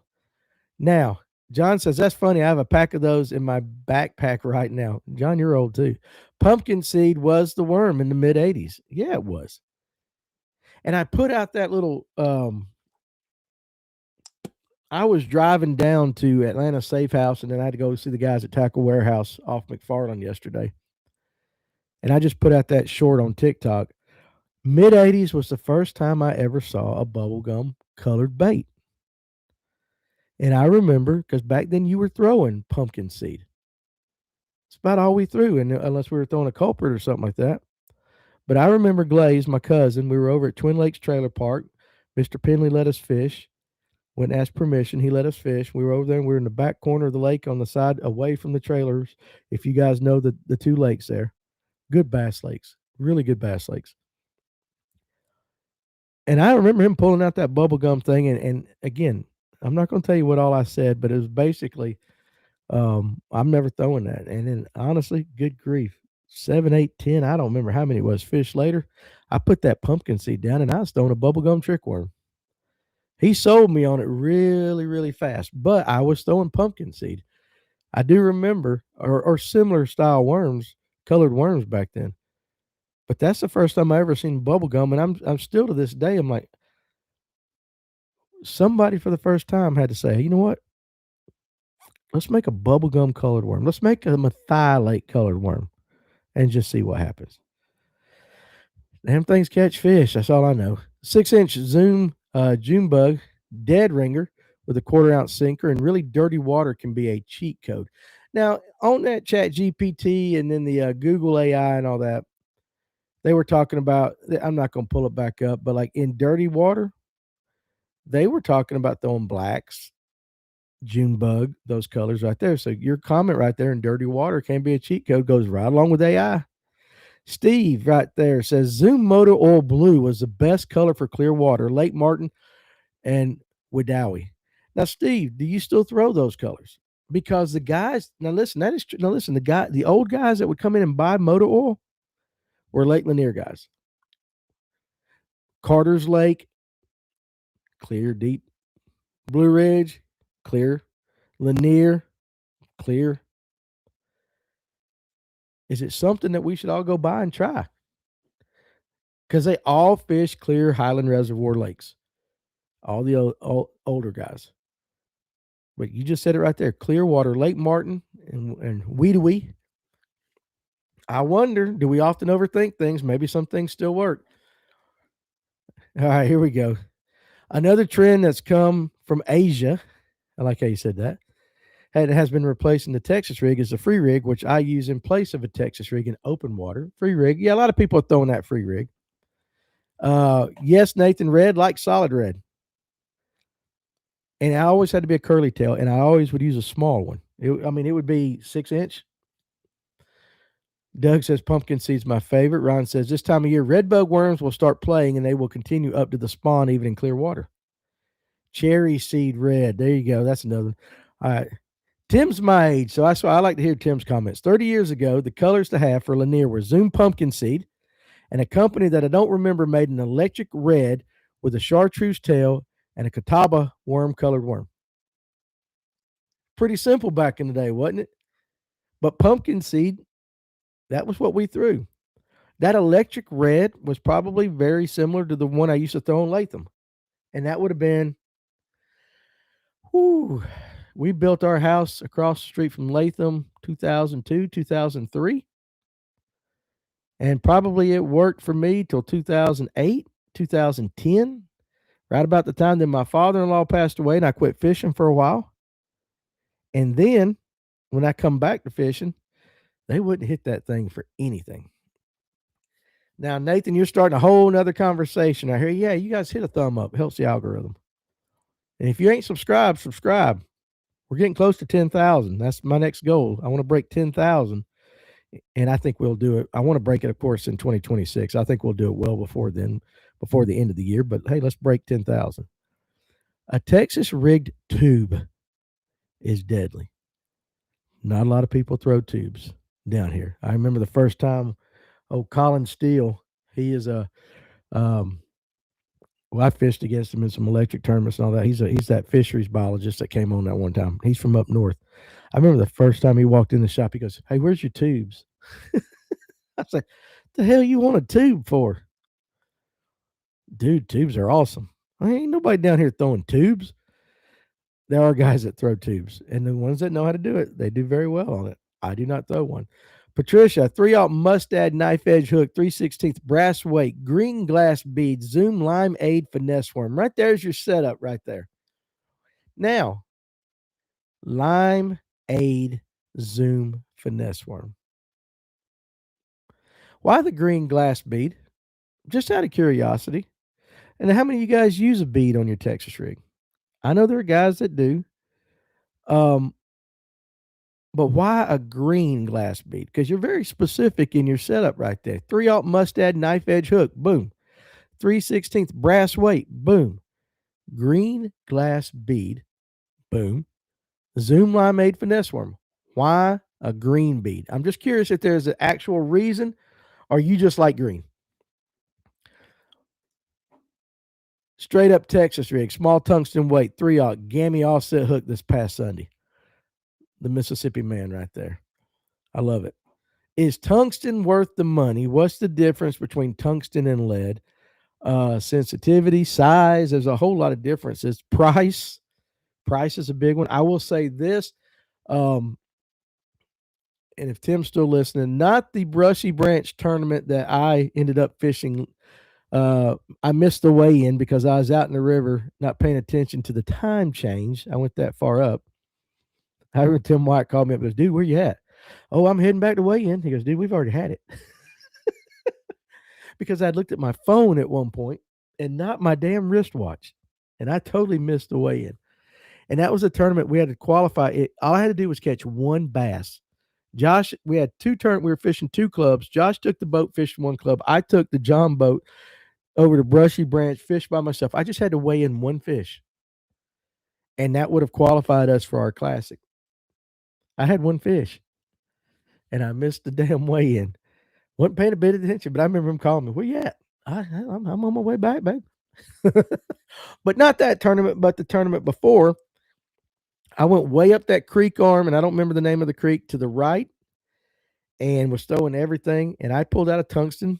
Now, John says, that's funny. I have a pack of those in my backpack right now. John, you're old too. Pumpkin seed was the worm in the mid 80s. Yeah, it was. And I put out that little, I was driving down to Atlanta Safe House and then I had to go see the guys at Tackle Warehouse off McFarland yesterday. And I just put out that short on TikTok. Mid 80s was the first time I ever saw a bubblegum colored bait. And I remember, because back then you were throwing pumpkin seed. It's about all we threw, and unless we were throwing a culprit or something like that. But I remember Glaze, my cousin, we were over at Twin Lakes Trailer Park. Mr. Penley let us fish. Went and asked permission. He let us fish. We were over there, and we were in the back corner of the lake on the side away from the trailers. If you guys know the two lakes there. Good bass lakes. Really good bass lakes. And I remember him pulling out that bubblegum thing, and again, I'm not going to tell you what all I said, but it was basically, I'm never throwing that. And then honestly, good grief, 7, 8, 10, I don't remember how many it was. Fish later, I put that pumpkin seed down and I was throwing a bubblegum trickworm. He sold me on it really, really fast, but I was throwing pumpkin seed. I do remember, or similar style worms, colored worms back then. But that's the first time I ever seen bubblegum, and I'm still to this day, I'm like, somebody for the first time had to say, hey, you know what? Let's make a bubblegum colored worm. Let's make a methylate colored worm and just see what happens. Damn things catch fish. That's all I know. 6-inch Zoom June bug, dead ringer with a 1/4 ounce sinker, and really dirty water can be a cheat code. Now, on that Chat GPT and then the Google AI and all that, they were talking about, I'm not going to pull it back up, but like in dirty water, they were talking about throwing blacks, June bug, those colors right there. So your comment right there in dirty water can be a cheat code, goes right along with AI. Steve right there says Zoom Motor Oil Blue was the best color for clear water, Lake Martin and Wedowee. Now, Steve, do you still throw those colors? Because the guys, now listen, that is true. Now listen, the old guys that would come in and buy motor oil were Lake Lanier guys. Carter's Lake, clear, deep. Blue Ridge, clear. Lanier, clear. Is it something that we should all go buy and try? Because they all fish clear Highland Reservoir lakes, all the older guys. But you just said it right there, Clearwater, Lake Martin, and Wedowee. I wonder, do we often overthink things? Maybe some things still work. All right, here we go. Another trend that's come from Asia, I like how you said that, and has been replacing the Texas rig is the free rig, which I use in place of a Texas rig in open water. Free rig. Yeah, a lot of people are throwing that free rig. Yes, Nathan, red, like solid red. And I always had to be a curly tail, and I always would use a small one. It would be 6-inch. Doug says pumpkin seed's my favorite. Ron says this time of year, red bug worms will start playing, and they will continue up to the spawn, even in clear water. Cherry seed red. There you go. That's another one. All right. Tim's my age, so that's why I like to hear Tim's comments. 30 years ago, the colors to have for Lanier were Zoom pumpkin seed, and a company that I don't remember made an electric red with a chartreuse tail and a Catawba worm-colored worm. Pretty simple back in the day, wasn't it? But pumpkin seed, that was what we threw. That electric red was probably very similar to the one I used to throw in Latham. And that would have been, we built our house across the street from Latham 2002, 2003. And probably it worked for me till 2008, 2010, right about the time that my father-in-law passed away and I quit fishing for a while. And then when I come back to fishing, they wouldn't hit that thing for anything. Now, Nathan, you're starting a whole nother conversation. I hear, yeah, you guys hit a thumb up. Helps the algorithm. And if you ain't subscribed, subscribe. We're getting close to 10,000. That's my next goal. I want to break 10,000. And I think we'll do it. I want to break it, of course, in 2026. I think we'll do it well before then, before the end of the year. But hey, let's break 10,000. A Texas rigged tube is deadly. Not a lot of people throw tubes down here. I remember the first time, Colin Steele, he is I fished against him in some electric tournaments and all that. He's that fisheries biologist that came on that one time. He's from up north. I remember the first time he walked in the shop, he goes, "Hey, where's your tubes?" I said, "The hell you want a tube for?" Dude, tubes are awesome. Ain't nobody down here throwing tubes. There are guys that throw tubes, and the ones that know how to do it, they do very well on it. I do not throw one. Patricia, 3-aught mustad knife edge hook, 3/16 brass weight, green glass bead, Zoom lime aid finesse worm. Right there's your setup right there. Now, lime aid Zoom finesse worm. Why the green glass bead? Just out of curiosity. And how many of you guys use a bead on your Texas rig? I know there are guys that do. But why a green glass bead? Because you're very specific in your setup right there. 3-aught mustad knife edge hook, boom. 3/16 brass weight, boom. Green glass bead, boom. Zoom limeade finesse worm. Why a green bead? I'm just curious if there's an actual reason or you just like green. Straight up Texas rig, small tungsten weight, 3-aught gammy offset hook this past Sunday. The Mississippi man right there. I love it. Is tungsten worth the money? What's the difference between tungsten and lead? Sensitivity, size, there's a whole lot of differences. Price is a big one. I will say this, and if Tim's still listening, not the Brushy Branch tournament that I ended up fishing. I missed the weigh-in because I was out in the river not paying attention to the time change. I went that far up. I remember Tim White called me up and goes, dude, where you at? Oh, I'm heading back to weigh-in. He goes, dude, we've already had it. Because I'd looked at my phone at one point and not my damn wristwatch. And I totally missed the weigh-in. And that was a tournament we had to qualify. All I had to do was catch one bass. Josh, we had two tournaments. We were fishing two clubs. Josh took the boat, fished one club. I took the John boat over to Brushy Branch, fished by myself. I just had to weigh in one fish. And that would have qualified us for our classic. I had one fish. And I missed the damn weigh-in. Wasn't paying a bit of attention, but I remember him calling me, where you at? I'm on my way back, babe. But not that tournament, but the tournament before. I went way up that creek arm, and I don't remember the name of the creek, to the right, and was throwing everything. And I pulled out a tungsten.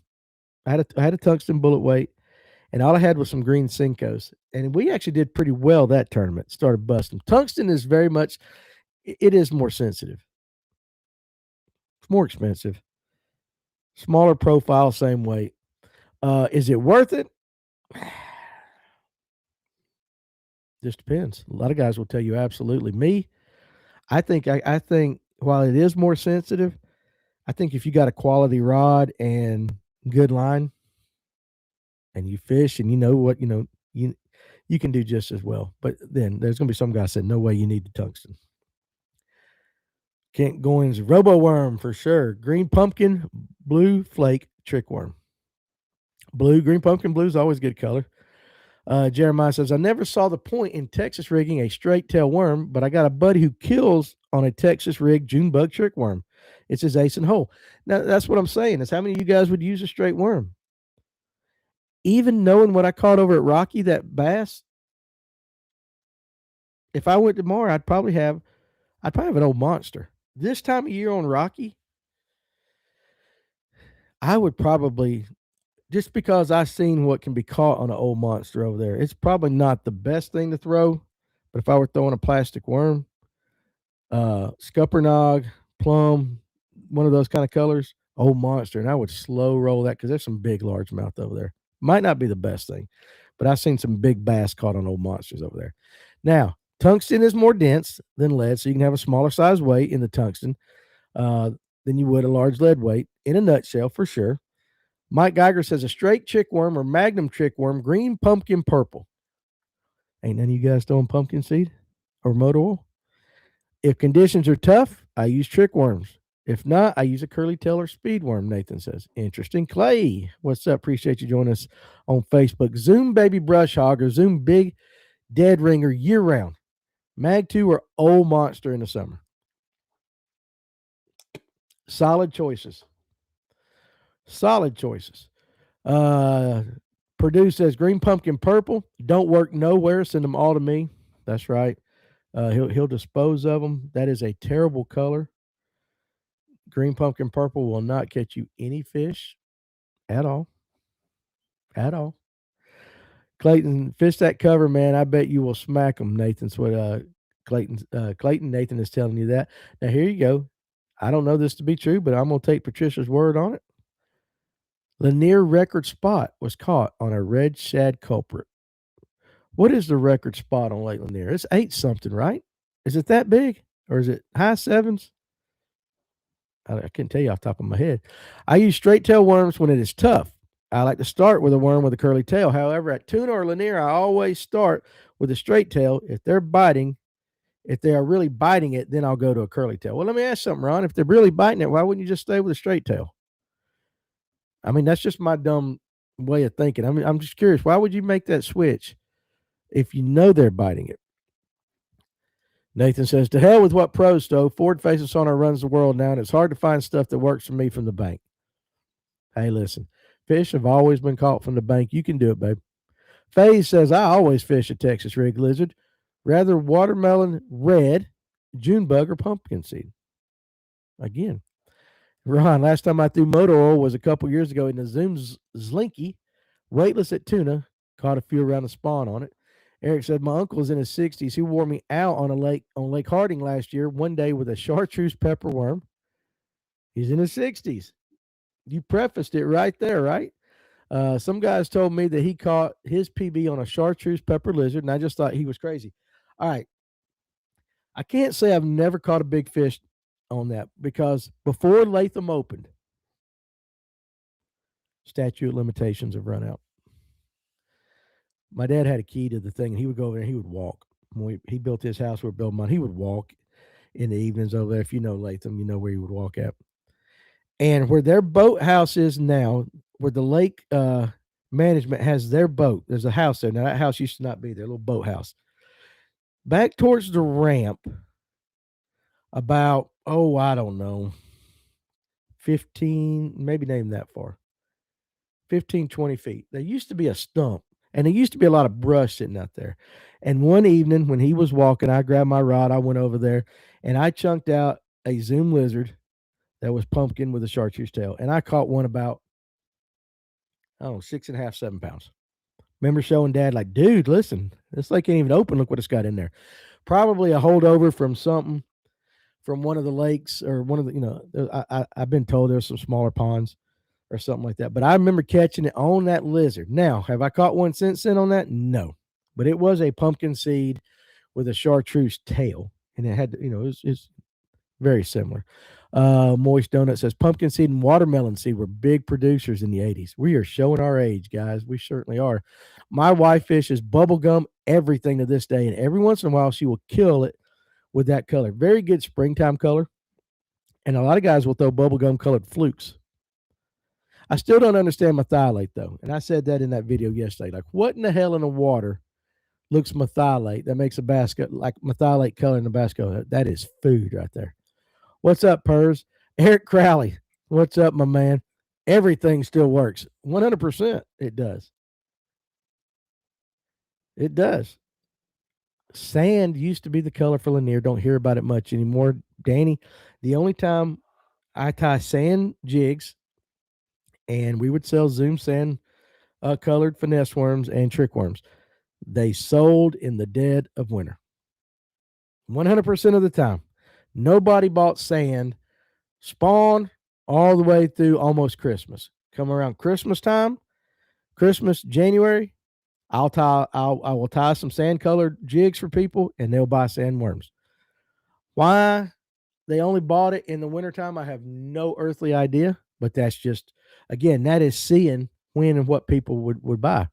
I had a tungsten bullet weight, and all I had was some green Senkos. And we actually did pretty well that tournament. Started busting. Tungsten is very much, it is more sensitive. It's more expensive. Smaller profile, same weight. Is it worth it? Just depends. A lot of guys will tell you absolutely. Me, I think while it is more sensitive, I think if you got a quality rod and good line and you fish and you know what, you can do just as well. But then there's gonna be some guy said, no way you need the tungsten. Kent Goins, Robo Worm for sure. Green pumpkin, blue flake, trick worm. Green pumpkin blue is always good color. Jeremiah says, I never saw the point in Texas rigging a straight tail worm, but I got a buddy who kills on a Texas rig June bug trick worm. It's his ace and hole. Now, that's what I'm saying is how many of you guys would use a straight worm? Even knowing what I caught over at Rocky, that bass, if I went tomorrow, I'd probably have an old monster. This time of year on Rocky, I would probably, just because I've seen what can be caught on an old monster over there, it's probably not the best thing to throw. But if I were throwing a plastic worm, Scuppernong, plum, one of those kind of colors, old monster, and I would slow roll that because there's some big largemouth over there. Might not be the best thing, but I've seen some big bass caught on old monsters over there. Now, tungsten is more dense than lead, so you can have a smaller size weight in the tungsten than you would a large lead weight, in a nutshell, for sure. Mike Geiger says a straight chick worm or magnum trick worm, green, pumpkin, purple. Ain't none of you guys throwing pumpkin seed or motor oil? If conditions are tough, I use trick worms. If not, I use a curly tail or speed worm, Nathan says. Interesting. Clay, what's up? Appreciate you joining us on Facebook. Zoom baby brush hog or Zoom big dead ringer year round. Mag 2 or old monster in the summer. Solid choices. Purdue says green pumpkin purple. Don't work nowhere. Send them all to me. That's right. He'll dispose of them. That is a terrible color. Green pumpkin purple will not catch you any fish at all. At all. Clayton, fish that cover, man. I bet you will smack them, Nathan's what Clayton Nathan is telling you that. Now here you go. I don't know this to be true, but I'm gonna take Patricia's word on it. Lanier record spot was caught on a red shad culprit. What is the record spot on Lake Lanier? It's 8 something, right? Is it that big? Or is it high 7s? I can't tell you off the top of my head. I use straight tail worms when it is tough. I like to start with a worm with a curly tail. However, at tuna or Lanier, I always start with a straight tail. If they are really biting it, then I'll go to a curly tail. Well, let me ask something, Ron. If they're really biting it, why wouldn't you just stay with a straight tail? I mean, that's just my dumb way of thinking. I mean, I'm just curious. Why would you make that switch if you know they're biting it? Nathan says, to hell with what pros, Stowe. Ford Faces on our runs the world now, and it's hard to find stuff that works for me from the bank. Hey, listen, fish have always been caught from the bank. You can do it, babe. Faye says, I always fish a Texas rig lizard, rather watermelon red, June bug, or pumpkin seed. Again, Ron, last time I threw motor oil was a couple years ago in the Zoom Zlinky, weightless at tuna, caught a few around the spawn on it. Eric said, my uncle is in his 60s. He wore me out on Lake Harding last year, one day with a chartreuse pepper worm. He's in his 60s. You prefaced it right there, right? Some guys told me that he caught his PB on a chartreuse pepper lizard, and I just thought he was crazy. All right. I can't say I've never caught a big fish on that because before Latham opened, statute of limitations have run out. My dad had a key to the thing, and he would go over there and he would walk. When he built his house where Belmont, he would walk in the evenings over there. If you know Latham, you know where he would walk at. And where their boathouse is now, where the lake management has their boat, there's a house there. Now, that house used to not be there, a little boathouse. Back towards the ramp, about, I don't know, 15, maybe name that far, 15, 20 feet. There used to be a stump, and there used to be a lot of brush sitting out there. And one evening when he was walking, I grabbed my rod, I went over there, and I chunked out a Zoom lizard that was pumpkin with a chartreuse tail. And I caught one about, 6.5, 7 pounds. Remember showing Dad, like, dude, listen, this lake ain't even open. Look what it's got in there. Probably a holdover from something from one of the lakes or one of the, I've been told there's some smaller ponds or something like that. But I remember catching it on that lizard. Now, have I caught one since then on that? No. But it was a pumpkin seed with a chartreuse tail. And it had, it's very similar. Moist Donut says pumpkin seed and watermelon seed were big producers in the 80s. We are showing our age, guys. We certainly are. My wife fishes bubblegum everything to this day, and every once in a while she will kill it with that color. Very good springtime color. And a lot of guys will throw bubblegum colored flukes. I still don't understand methylate, though. And I said that in that video yesterday. Like, what in the hell in the water looks methylate that makes a basket like methylate color in the basket? That is food right there. What's up, Purrs? Eric Crowley, what's up, my man? Everything still works. 100% it does. It does. Sand used to be the color for Lanier. Don't hear about it much anymore. Danny, the only time I tie sand jigs, and we would sell Zoom sand colored finesse worms and trick worms. They sold in the dead of winter. 100% of the time. Nobody bought sand spawn all the way through almost Christmas. Come around Christmas time, Christmas, January, I will tie some sand colored jigs for people and they'll buy sandworms. Why they only bought it in the wintertime, I have no earthly idea, but that's just, again, that is seeing when and what people would buy.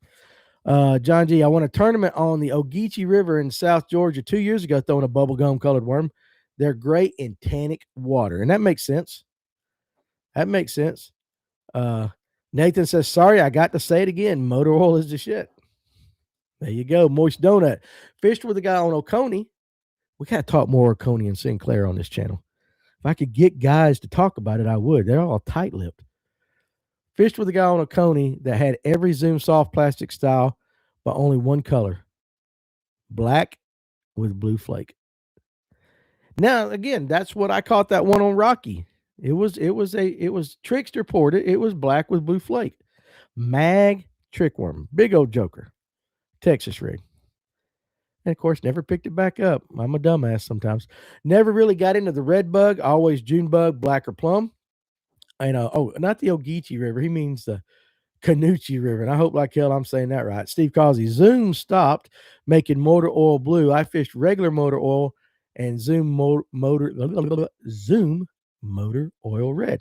John G, I won a tournament on the Ogeechee River in South Georgia 2 years ago throwing a bubblegum colored worm. They're great in tannic water, and that makes sense. Nathan says, sorry, I got to say it again. Motor oil is the shit. There you go. Moist Donut. Fished with a guy on Oconee. We got to talk more Oconee and Sinclair on this channel. If I could get guys to talk about it, I would. They're all tight-lipped. Fished with a guy on Oconee that had every Zoom soft plastic style, but only one color. Black with blue flake. Now, again, that's what I caught that one on Rocky. It was Trickster ported. It was black with blue flake. Mag trickworm. Big old joker. Texas rig. And of course, never picked it back up. I'm a dumbass sometimes. Never really got into the red bug. Always June bug, black or plum. And not the Ogeechee River. He means the Canoochee River. And I hope like hell I'm saying that right. Steve Causey. Zoom stopped making motor oil blue. I fished regular motor oil and Zoom motor oil red.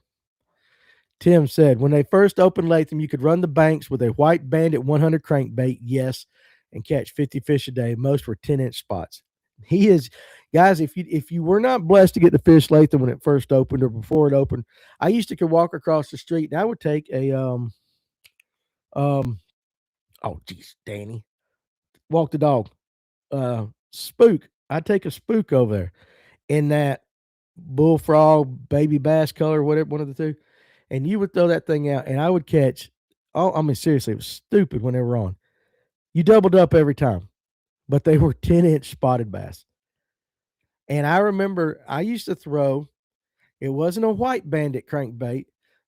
Tim said, when they first opened Latham, you could run the banks with a white bandit 100 crankbait, yes, and catch 50 fish a day. Most were 10-inch spots. He is, guys, if you were not blessed to get to fish Latham when it first opened or before it opened, I used to could walk across the street and I would take a Danny, walk the dog, spook. I'd take a spook over there in that bullfrog, baby bass color, whatever, one of the two, and you would throw that thing out, and I would catch. Seriously, it was stupid when they were on. You doubled up every time, but they were 10-inch spotted bass. And I remember I used to throw. It wasn't a white bandit crankbait,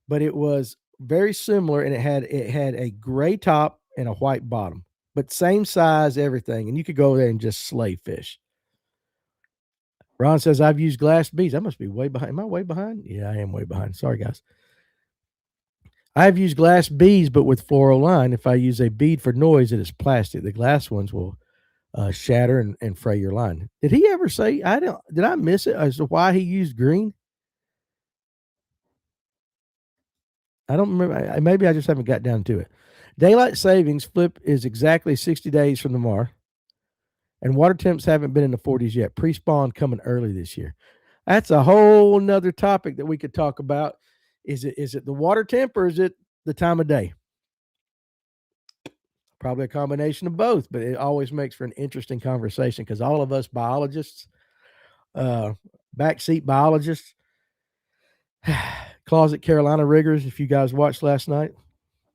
but it was very similar, and it had a gray top and a white bottom, but same size, everything, and you could go there and just slay fish. Ron says, I've used glass beads. I must be way behind. Am I way behind? Yeah, I am way behind. Sorry, guys. I've used glass beads, but with fluoro line. If I use a bead for noise, it is plastic. The glass ones will shatter and fray your line. Did he ever say? Did I miss it as to why he used green? I don't remember. Maybe I just haven't got down to it. Daylight savings flip is exactly 60 days from tomorrow, and water temps haven't been in the 40s yet. Pre-spawn coming early this year. That's a whole nother topic that we could talk about. Is it the water temp or is it the time of day? Probably a combination of both, but it always makes for an interesting conversation because all of us biologists, uh, backseat biologists, closet Carolina riggers, if you guys watched last night,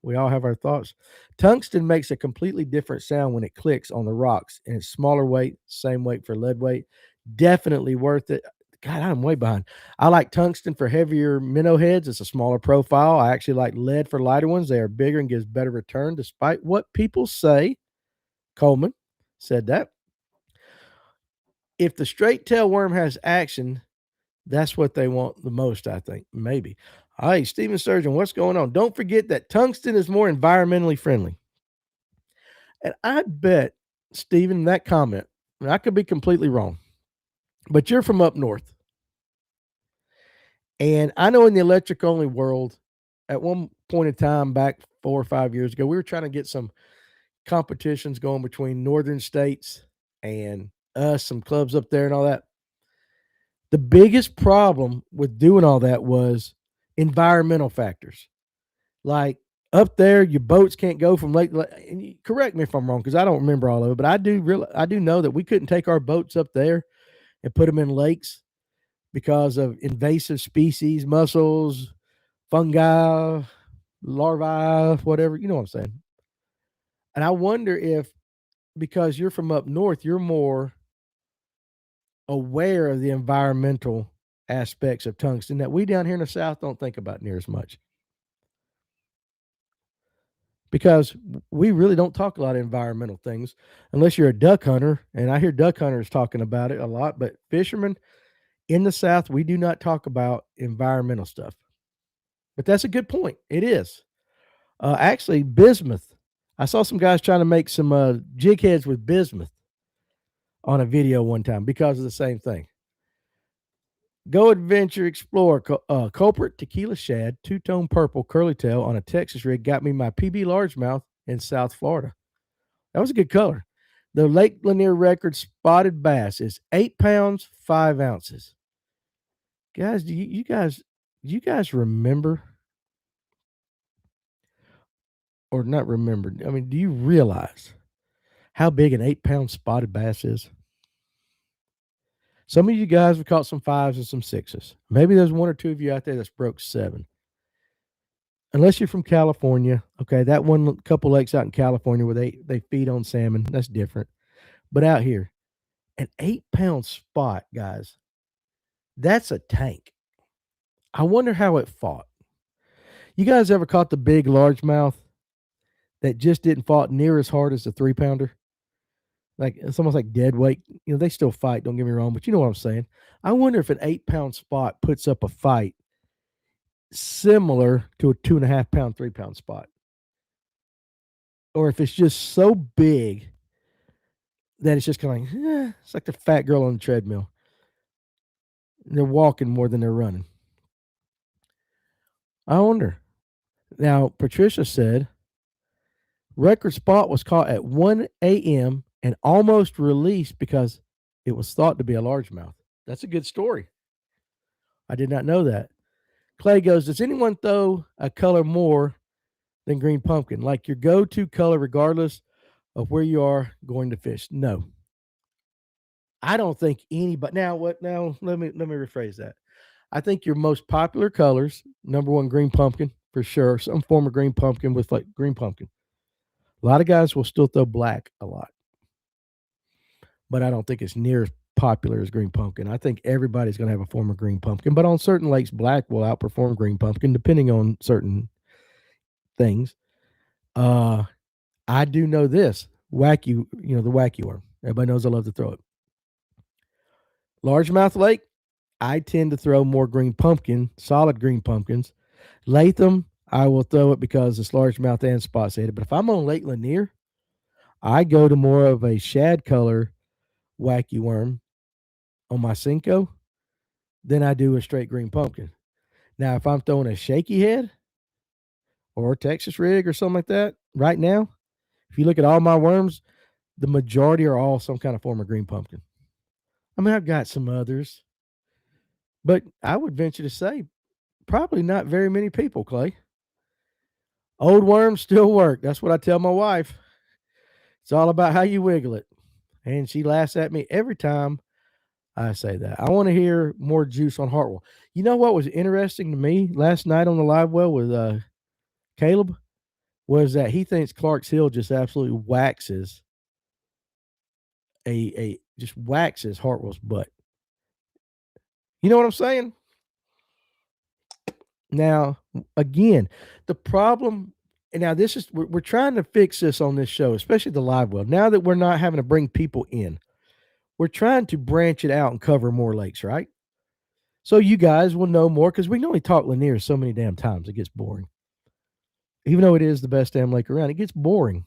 we all have our thoughts. Tungsten makes a completely different sound when it clicks on the rocks, and it's smaller weight, same weight for lead weight. Definitely worth it. God, I'm way behind. I like tungsten for heavier minnow heads. It's a smaller profile. I actually like lead for lighter ones. They are bigger and gives better return, despite what people say. Coleman said that. If the straight tail worm has action, that's what they want the most, I think. Maybe. Hey, Steven Surgeon, what's going on? Don't forget that tungsten is more environmentally friendly. And I bet, Steven, that comment, and I could be completely wrong, but you're from up north. And I know in the electric only world, at one point in time back 4 or 5 years ago, we were trying to get some competitions going between northern states and us, some clubs up there and all that. The biggest problem with doing all that was environmental factors. Like up there, your boats can't go from lake. And correct me if I'm wrong, because I don't remember all of it, but I do know that we couldn't take our boats up there and put them in lakes because of invasive species, mussels, fungi, larvae, whatever. You know what I'm saying? And I wonder if because you're from up north, you're more aware of the environmental aspects of tungsten that we down here in the south don't think about near as much. Because we really don't talk a lot of environmental things unless you're a duck hunter. And I hear duck hunters talking about it a lot, but fishermen in the South, we do not talk about environmental stuff. But that's a good point. It is. Actually, bismuth. I saw some guys trying to make some jig heads with bismuth on a video one time because of the same thing. Go adventure explore. Culprit tequila shad, two-tone purple curly tail on a Texas rig got me my PB largemouth in South Florida. That was a good color. The Lake Lanier record spotted bass is 8 pounds, 5 ounces. Guys, do you guys remember or not remember? I mean, do you realize how big an 8-pound spotted bass is? Some of you guys have caught some 5s and some 6s. Maybe there's 1 or 2 of you out there that's broke 7. Unless you're from California, okay, that one couple lakes out in California where they feed on salmon, that's different. But out here, an 8-pound spot, guys, that's a tank. I wonder how it fought. You guys ever caught the big largemouth that just didn't fought near as hard as the 3-pounder? Like it's almost like dead weight. You know, they still fight, don't get me wrong, but you know what I'm saying. I wonder if an 8-pound spot puts up a fight similar to a 2.5-pound, 3-pound spot. Or if it's just so big that it's just kind of like, it's like the fat girl on the treadmill. They're walking more than they're running. I wonder. Now, Patricia said, record spot was caught at 1 a.m. and almost released because it was thought to be a largemouth. That's a good story. I did not know that. Clay goes, does anyone throw a color more than green pumpkin? Like your go-to color regardless of where you are going to fish? No. I don't think anybody now let me rephrase that. I think your most popular colors, number 1, green pumpkin, for sure. Some form of green pumpkin with like green pumpkin. A lot of guys will still throw black a lot. But I don't think it's near as popular as green pumpkin. I think everybody's going to have a form of green pumpkin, but on certain lakes, black will outperform green pumpkin depending on certain things. I do know this wacky, the wacky worm. Everybody knows I love to throw it. Largemouth Lake, I tend to throw more green pumpkin, solid green pumpkins. Latham, I will throw it because it's largemouth and spot-sated. But if I'm on Lake Lanier, I go to more of a shad color wacky worm on my Cinco than I do a straight green pumpkin. Now, if I'm throwing a shaky head or a Texas rig or something like that, right now, if you look at all my worms, the majority are all some kind of form of green pumpkin. I mean, I've got some others, but I would venture to say probably not very many people, Clay. Old worms still work. That's what I tell my wife. It's all about how you wiggle it. And she laughs at me every time I say that. I want to hear more juice on Hartwell. You know what was interesting to me last night on the live well with Caleb was that he thinks Clark's Hill just absolutely waxes just waxes Hartwell's butt. You know what I'm saying? Now, again, the problem, and now this is we're trying to fix this on this show, especially the live well. Now that we're not having to bring people in, we're trying to branch it out and cover more lakes, right? So you guys will know more because we can only talk Lanier so many damn times. It gets boring. Even though it is the best damn lake around, it gets boring.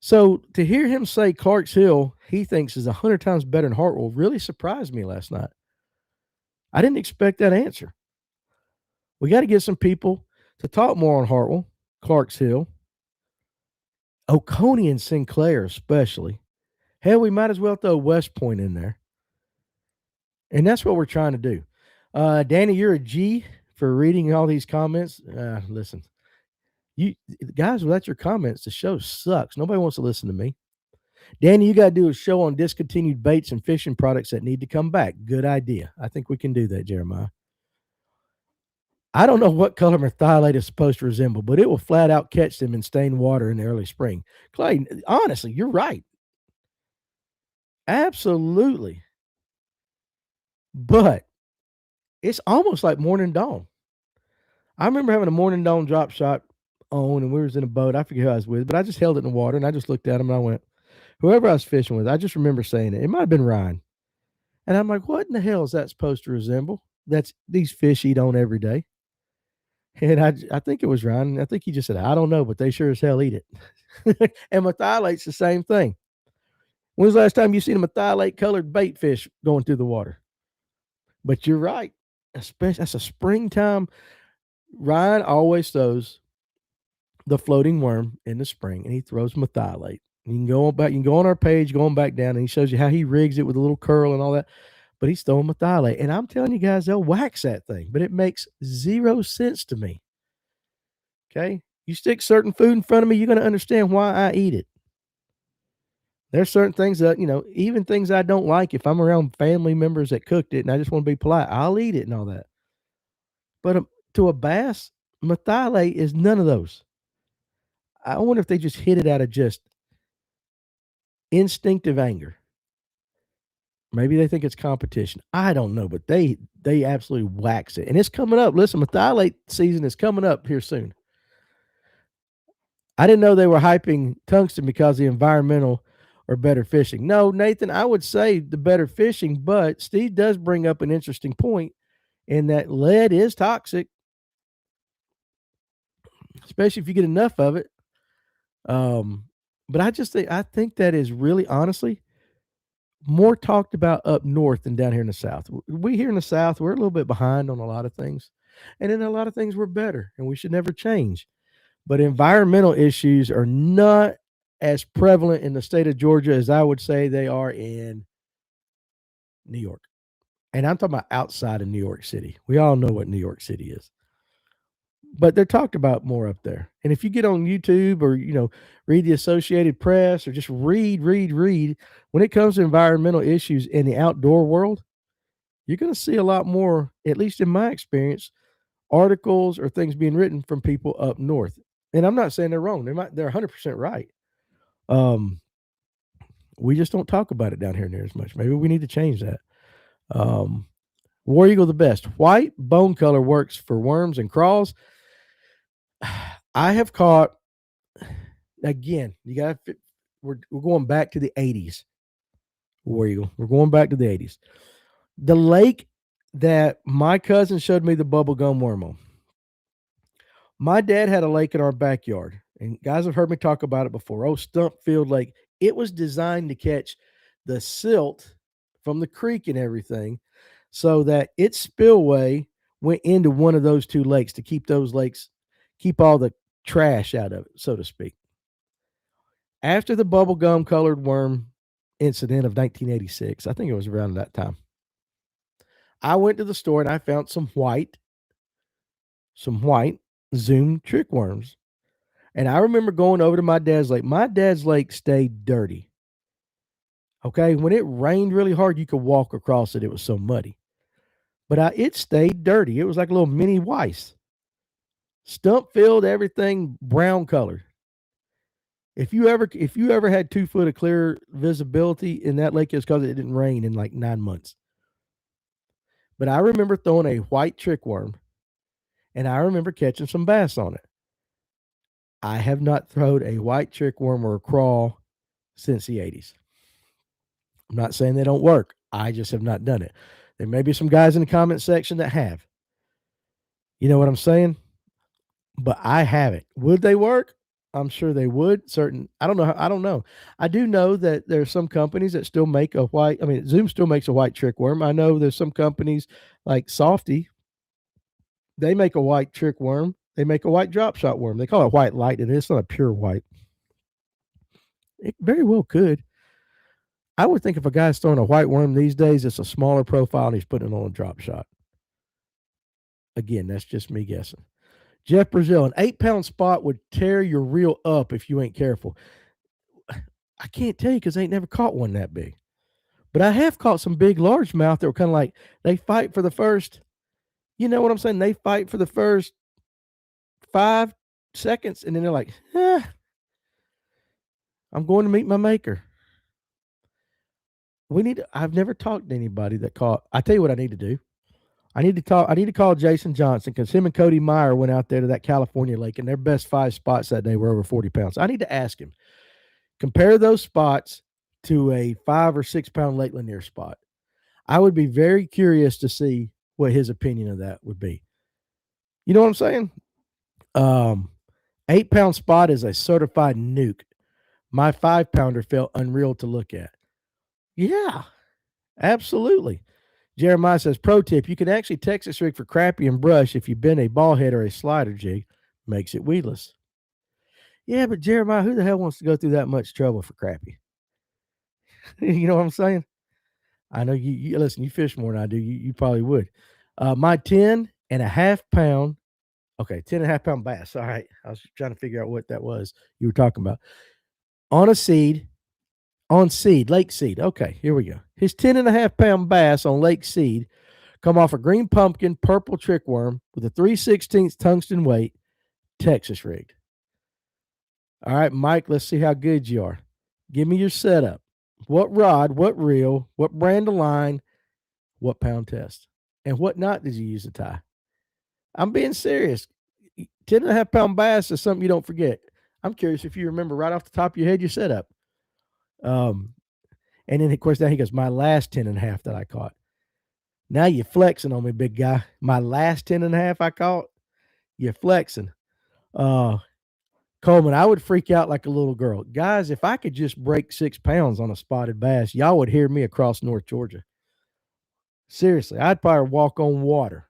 So to hear him say Clark's Hill, he thinks is 100 times better than Hartwell, really surprised me last night. I didn't expect that answer. We got to get some people to talk more on Hartwell, Clark's Hill, Oconee and Sinclair especially. Hell, we might as well throw West Point in there. And that's what we're trying to do. Danny, you're a G for reading all these comments. Listen, you guys, without your comments, the show sucks. Nobody wants to listen to me. Danny, you got to do a show on discontinued baits and fishing products that need to come back. Good idea. I think we can do that, Jeremiah. I don't know what color methylate is supposed to resemble, but it will flat out catch them in stained water in the early spring. Clay, honestly, you're right. Absolutely. But it's almost like Morning Dawn. I remember having a Morning Dawn drop shot on, and we was in a boat. I forget who I was with, but I just held it in the water, and I just looked at him, and I went, whoever I was fishing with, I just remember saying it. It might have been Ryan. And I'm like, what in the hell is that supposed to resemble? That's these fish eat on every day. And I think it was Ryan. I think he just said, I don't know, but they sure as hell eat it. And methylate's the same thing. When's the last time you seen a methylate colored bait fish going through the water? But you're right. Especially that's a springtime. Ryan always throws the floating worm in the spring, and he throws methylate. You can go on back. You can go on our page, going back down, and he shows you how he rigs it with a little curl and all that. But he's throwing methylate, and I'm telling you guys, they'll wax that thing. But it makes zero sense to me. Okay, you stick certain food in front of me, you're going to understand why I eat it. There's certain things that even things I don't like. If I'm around family members that cooked it, and I just want to be polite, I'll eat it and all that. But to a bass, methylate is none of those. I wonder if they just hit it out of just instinctive anger. Maybe they think it's competition. I don't know, but they absolutely wax it. And it's coming up. Listen, methylate season is coming up here soon. I didn't know they were hyping tungsten because the environmental or better fishing. No, Nathan, I would say the better fishing, but Steve does bring up an interesting point in that lead is toxic, especially if you get enough of it. But I think that is really honestly more talked about up north than down here in the South. We here in the South, we're a little bit behind on a lot of things. And in a lot of things, we're better, and we should never change. But environmental issues are not as prevalent in the state of Georgia as I would say they are in New York. And I'm talking about outside of New York City. We all know what New York City is. But they're talked about more up there. And if you get on YouTube or, read the Associated Press or just read, when it comes to environmental issues in the outdoor world, you're going to see a lot more, at least in my experience, articles or things being written from people up north. And I'm not saying they're wrong. They're 100% right. We just don't talk about it down here near as much. Maybe we need to change that. War Eagle the best. White bone color works for worms and crawls. I have caught, again, we're going back to the 80s. War Eagle. We're going back to the 80s. The lake that my cousin showed me the bubble gum worm on. My dad had a lake in our backyard, And guys have heard me talk about it before. Oh, Stump Field Lake. It was designed to catch the silt from the creek and everything so that its spillway went into one of those two lakes to keep those lakes, keep all the trash out of it, so to speak. After the bubblegum colored worm incident of 1986, I think it was around that time, I went to the store and I found some white Zoom trick worms. And I remember going over to my dad's lake. My dad's lake stayed dirty. Okay. When it rained really hard, you could walk across it. It was so muddy. But it stayed dirty. It was like a little mini Weiss. Stump filled, everything brown colored. If you ever had 2 foot of clear visibility in that lake, it's because it didn't rain in like 9 months. But I remember throwing a white trick worm, and I remember catching some bass on it. I have not thrown a white trick worm or a crawl since the 80s. I'm not saying they don't work. I just have not done it. There may be some guys in the comment section that have. You know what I'm saying? But I haven't. Would they work? I'm sure they would. I don't know. I don't know. I do know that there's some companies that still make a white. I mean, Zoom still makes a white trick worm. I know there's some companies like Softy. They make a white trick worm. They make a white drop shot worm. They call it white light, and it's not a pure white. It very well could. I would think if a guy's throwing a white worm these days, it's a smaller profile and he's putting it on a drop shot. Again, that's just me guessing. Jeff Brazil, an 8-pound spot would tear your reel up if you ain't careful. I can't tell you because I ain't never caught one that big. But I have caught some big largemouth that were kind of like, they fight for the first, you know what I'm saying? They fight for the first 5 seconds and then they're like, I'm going to meet my maker. I've never talked to anybody that caught. I tell you what I need to do. I need to call Jason Johnson because him and Cody Meyer went out there to that California lake and their best 5 spots that day were over 40 pounds. I need to ask him, compare those spots to a 5 or 6 pound Lake Lanier spot. I would be very curious to see what his opinion of that would be. You know what I'm saying? 8-pound spot is a certified nuke. My 5-pounder felt unreal to look at. Yeah, absolutely. Jeremiah says, pro tip, you can actually Texas rig for crappie and brush if you've been a ball head or a slider jig. Makes it weedless. Yeah, but Jeremiah, who the hell wants to go through that much trouble for crappie? You know what I'm saying? I know you listen, you fish more than I do. You probably would. My 10.5 pound, okay, 10.5 pound bass. All right. I was trying to figure out what that was you were talking about. On seed, Lake Seed. Okay, here we go. His 10.5 pound bass on Lake Seed come off a green pumpkin, purple trick worm with a 3/16 tungsten weight, Texas rigged. All right, Mike, let's see how good you are. Give me your setup. What rod, what reel, what brand of line, what pound test, and what knot did you use to tie? I'm being serious. 10.5 pound bass is something you don't forget. I'm curious if you remember right off the top of your head your setup. And then, of course, now he goes, my last 10.5 that I caught. Now you're flexing on me, big guy. My last 10.5 I caught, you're flexing. Coleman, I would freak out like a little girl. Guys, if I could just break 6 pounds on a spotted bass, y'all would hear me across North Georgia. Seriously, I'd probably walk on water.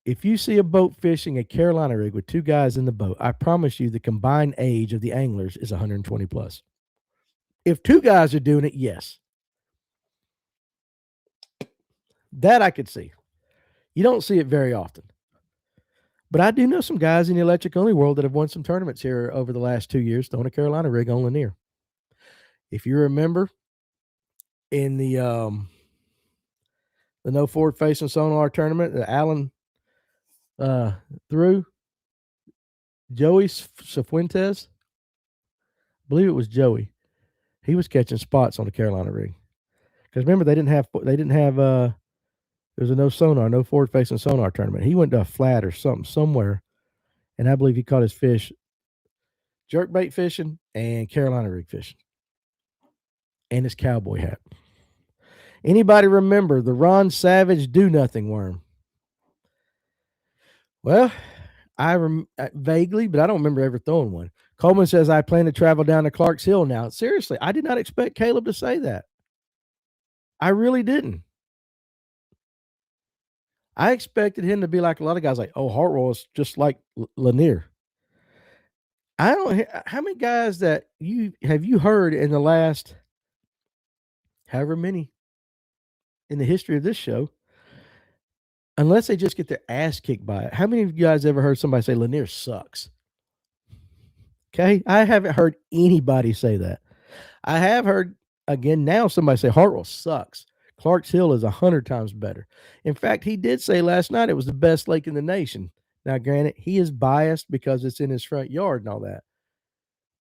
If you see a boat fishing a Carolina rig with 2 guys in the boat, I promise you the combined age of the anglers is 120 plus. If 2 guys are doing it, yes. That I could see. You don't see it very often. But I do know some guys in the electric only world that have won some tournaments here over the last 2 years throwing a Carolina rig on Lanier. If you remember in the no forward facing sonar tournament that Allen threw, Joey Cifuentes, I believe it was Joey. He was catching spots on the Carolina rig. Because remember, they didn't have there was a no forward facing sonar tournament. He went to a flat or something somewhere, and I believe he caught his fish jerkbait fishing and Carolina rig fishing, and his cowboy hat. Anybody remember the Ron Savage do nothing worm? Well, Vaguely, but I don't remember ever throwing one. Coleman says, I plan to travel down to Clarks Hill now. Seriously, I did not expect Caleb to say that. I really didn't. I expected him to be like a lot of guys, like, oh, Hartwell is just like Lanier. I don't. How many guys that you heard in the last however many in the history of this show, unless they just get their ass kicked by it? How many of you guys ever heard somebody say Lanier sucks? Okay, I haven't heard anybody say that. I have heard again now somebody say Hartwell sucks. Clarks Hill is 100 times better. In fact, he did say last night it was the best lake in the nation. Now, granted, he is biased because it's in his front yard and all that.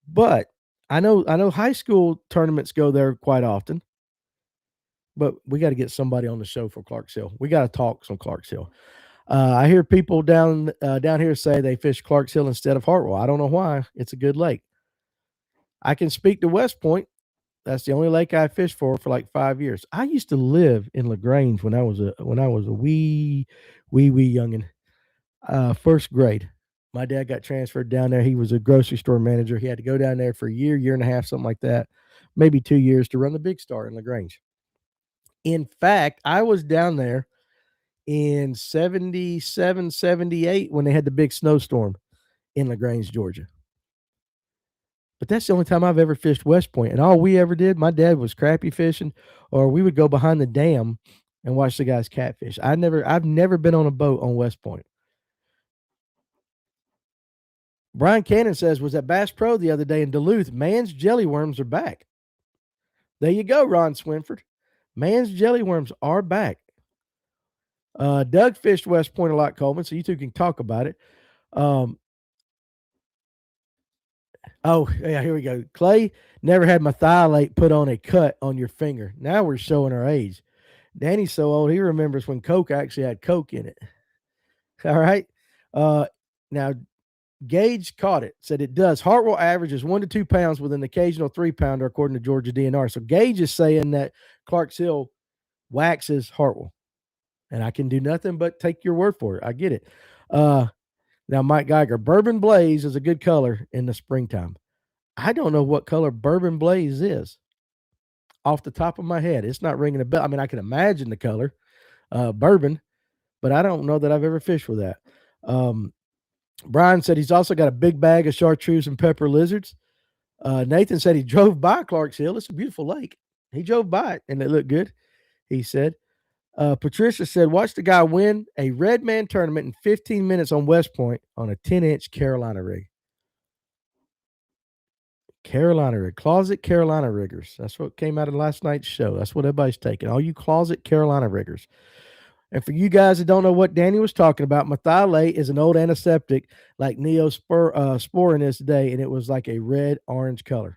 But I know high school tournaments go there quite often. But we got to get somebody on the show for Clarks Hill. We got to talk some Clarks Hill. I hear people down here say they fish Clarks Hill instead of Hartwell. I don't know why. It's a good lake. I can speak to West Point. That's the only lake I fished for like 5 years. I used to live in LaGrange when I was a wee youngin', first grade. My dad got transferred down there. He was a grocery store manager. He had to go down there for a year and a half, something like that, maybe 2 years to run the Big Star in LaGrange. In fact, I was down there in 77, 78 when they had the big snowstorm in LaGrange, Georgia. But that's the only time I've ever fished West Point. And all we ever did, my dad was crappie fishing, or we would go behind the dam and watch the guys catfish. I've never been on a boat on West Point. Brian Cannon says, was at Bass Pro the other day in Duluth. Man's jelly worms are back. There you go, Ron Swinford. Man's jelly worms are back. Doug fished West Point a lot, Coleman, so you two can talk about it. Oh, yeah, here we go. Clay never had methylate put on a cut on your finger. Now we're showing our age. Danny's so old, he remembers when Coke actually had Coke in it. All right. Now, Gage caught it, said it does. Hartwell averages 1 to 2 pounds with an occasional 3 pounder, according to Georgia DNR. So Gage is saying that Clarks Hill waxes Hartwell. And I can do nothing but take your word for it. I get it. Now, Mike Geiger, Bourbon Blaze is a good color in the springtime. I don't know what color Bourbon Blaze is off the top of my head. It's not ringing a bell. I mean, I can imagine the color, bourbon, but I don't know that I've ever fished with that. Brian said he's also got a big bag of chartreuse and pepper lizards. Nathan said he drove by Clarks Hill. It's a beautiful lake. He drove by it, and it looked good, he said. Patricia said, watch the guy win a red man tournament in 15 minutes on West Point on a 10-inch Carolina rig. Carolina rig. Closet Carolina riggers. That's what came out of last night's show. That's what everybody's taking. All you closet Carolina riggers. And for you guys that don't know what Danny was talking about, methylate is an old antiseptic like Neosporin is today, and it was like a red-orange color.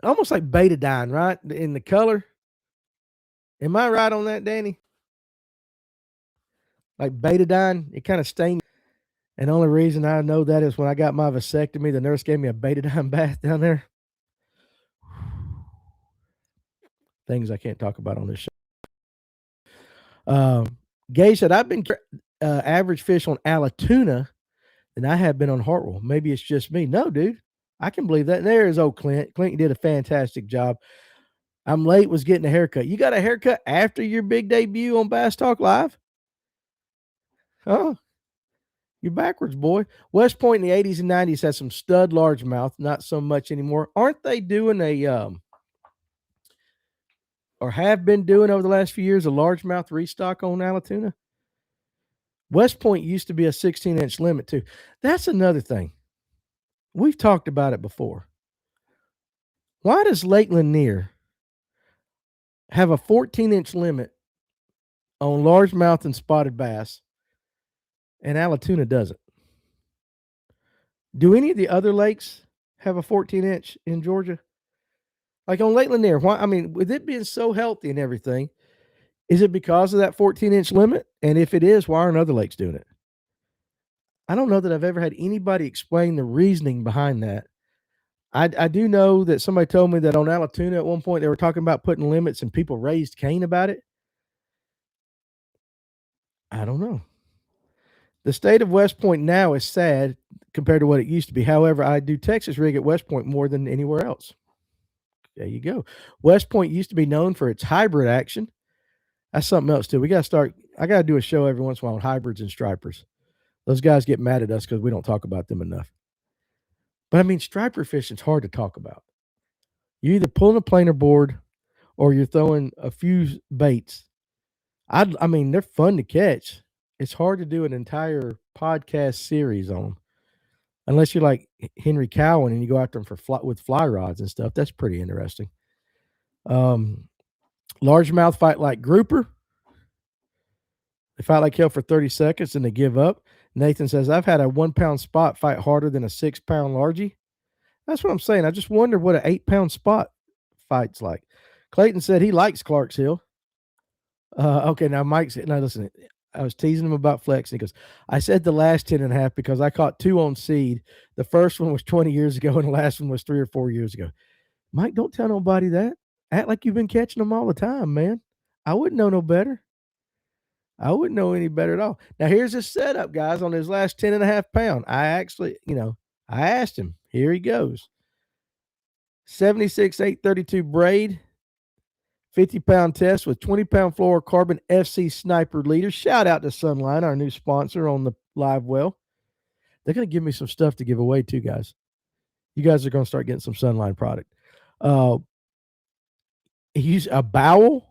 Almost like betadine, right? In the color. Am I right on that, Danny? Like betadine, it kind of stained. And the only reason I know that is when I got my vasectomy, the nurse gave me a betadine bath down there. Things I can't talk about on this show. Gay said, I've been average fish on Allatoona than I have been on Hartwell. Maybe it's just me. No, dude. I can believe that. There is old Clint. Clint did a fantastic job. I'm late, was getting a haircut. You got a haircut after your big debut on Bass Talk Live? Oh, you're backwards, boy. West Point in the 80s and 90s had some stud largemouth, not so much anymore. Aren't they doing or have been doing over the last few years a largemouth restock on Allatoona? West Point used to be a 16-inch limit, too. That's another thing. We've talked about it before. Why does Lake Lanier have a 14-inch limit on largemouth and spotted bass, and Allatoona doesn't? Do any of the other lakes have a 14-inch in Georgia? Like on Lake Lanier, why? I mean, with it being so healthy and everything, is it because of that 14-inch limit? And if it is, why aren't other lakes doing it? I don't know that I've ever had anybody explain the reasoning behind that. I do know that somebody told me that on Allatoona at one point they were talking about putting limits and people raised Cain about it. I don't know. The state of West Point now is sad compared to what it used to be. However, I do Texas rig at West Point more than anywhere else. There you go. West Point used to be known for its hybrid action. That's something else too. We got to start. I got to do a show every once in a while on hybrids and stripers. Those guys get mad at us because we don't talk about them enough. But I mean, striper fishing's hard to talk about. You're either pulling a planer board or you're throwing a few baits. I mean, they're fun to catch. It's hard to do an entire podcast series on them. Unless you're like Henry Cowan and you go after them with fly rods and stuff. That's pretty interesting. Largemouth fight like grouper. They fight like hell for 30 seconds and they give up. Nathan says, I've had a 1 pound spot fight harder than a 6 pound largie. That's what I'm saying. I just wonder what an 8 pound spot fight's like. Clayton said he likes Clarksville. Okay, now Mike said, now listen, I was teasing him about flexing. He goes, I said the last 10.5 because I caught 2 on seed. The first one was 20 years ago and the last one was 3 or 4 years ago. Mike, don't tell nobody that. Act like you've been catching them all the time, man. I wouldn't know no better. I wouldn't know any better at all. Now, here's his setup, guys, on his last 10.5 pound. I actually, I asked him. Here he goes. 76 832 braid, 50-pound test with 20-pound fluorocarbon FC Sniper leader. Shout out to Sunline, our new sponsor on the Livewell. They're going to give me some stuff to give away too, guys. You guys are going to start getting some Sunline product. He's a Bowel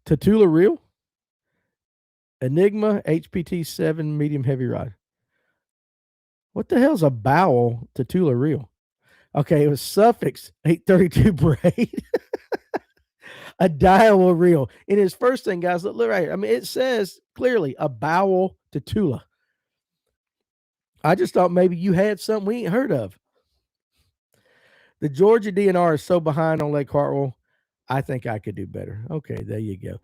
Tatula reel. Enigma HPT 7 medium heavy rod. What the hell's a Bowel Tatula reel? Okay, it was Suffix 832 braid. A Daiwa reel. In his first thing, guys, look right here. I mean, it says clearly a Bowel Tatula. I just thought maybe you had something we ain't heard of. The Georgia DNR is so behind on Lake Hartwell. I think I could do better. Okay, there you go.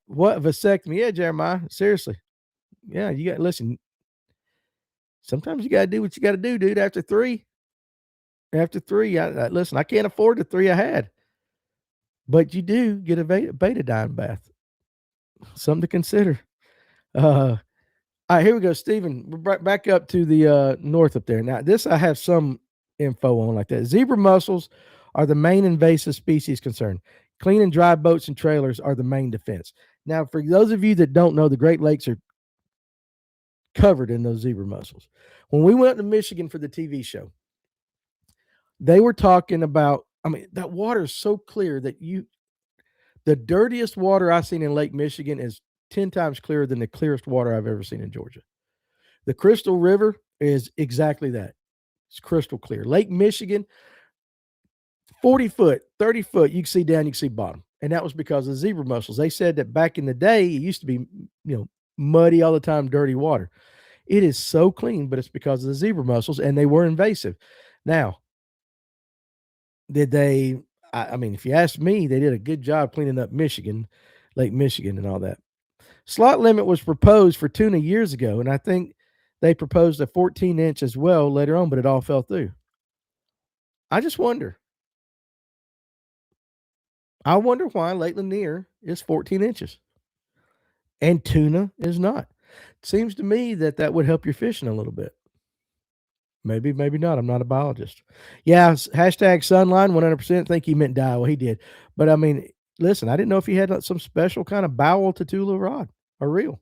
What vasectomy? Yeah, Jeremiah. Seriously. Yeah, you got listen. Sometimes you gotta do what you gotta do, dude. After three, listen, I can't afford the 3 I had. But you do get a betadine bath. Something to consider. All right, here we go, Stephen. We're back up to the north up there. Now, this I have some info on like that. Zebra mussels are the main invasive species concern. Clean and dry boats and trailers are the main defense. Now, for those of you that don't know, the Great Lakes are covered in those zebra mussels. When we went to Michigan for the TV show, they were talking about, I mean, that water is so clear that the dirtiest water I've seen in Lake Michigan is 10 times clearer than the clearest water I've ever seen in Georgia. The Crystal River is exactly that. It's crystal clear. Lake Michigan, 40 foot, 30 foot, you can see down, you can see bottom. And that was because of zebra mussels. They said that back in the day, it used to be, muddy all the time, dirty water. It is so clean, but it's because of the zebra mussels, and they were invasive. Now, did they, I mean, if you ask me, they did a good job cleaning up Michigan, Lake Michigan and all that. Slot limit was proposed for tuna years ago, and I think they proposed a 14-inch as well later on, but it all fell through. I just wonder. I wonder why Lake Lanier is 14 inches and tuna is not. It seems to me that would help your fishing a little bit. Maybe, maybe not. I'm not a biologist. Yeah, hashtag Sunline, 100% think he meant Daiwa. He did. But, I mean, listen, I didn't know if he had some special kind of Bowel Tatula rod or reel.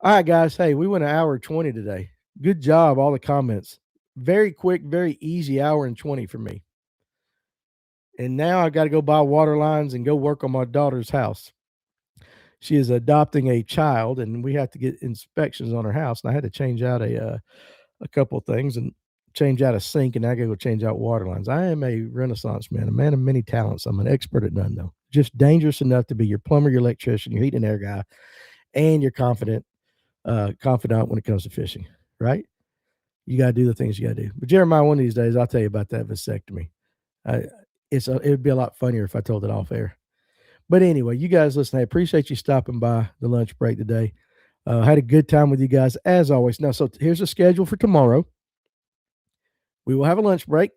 All right, guys. Hey, we went an hour 20 today. Good job, all the comments. Very quick, very easy hour and 20 for me. And now I got to go buy water lines and go work on my daughter's house. She is adopting a child, and we have to get inspections on her house. And I had to change out a couple of things and change out a sink, and I got to go change out water lines. I am a Renaissance man, a man of many talents. I'm an expert at none, though. Just dangerous enough to be your plumber, your electrician, your heat and air guy, and your confidant when it comes to fishing, right? You got to do the things you got to do. But Jeremiah, one of these days, I'll tell you about that vasectomy. It would be a lot funnier if I told it off air. But anyway, you guys listen, I appreciate you stopping by the lunch break today. Had a good time with you guys, as always. Now, so here's the schedule for tomorrow. We will have a lunch break.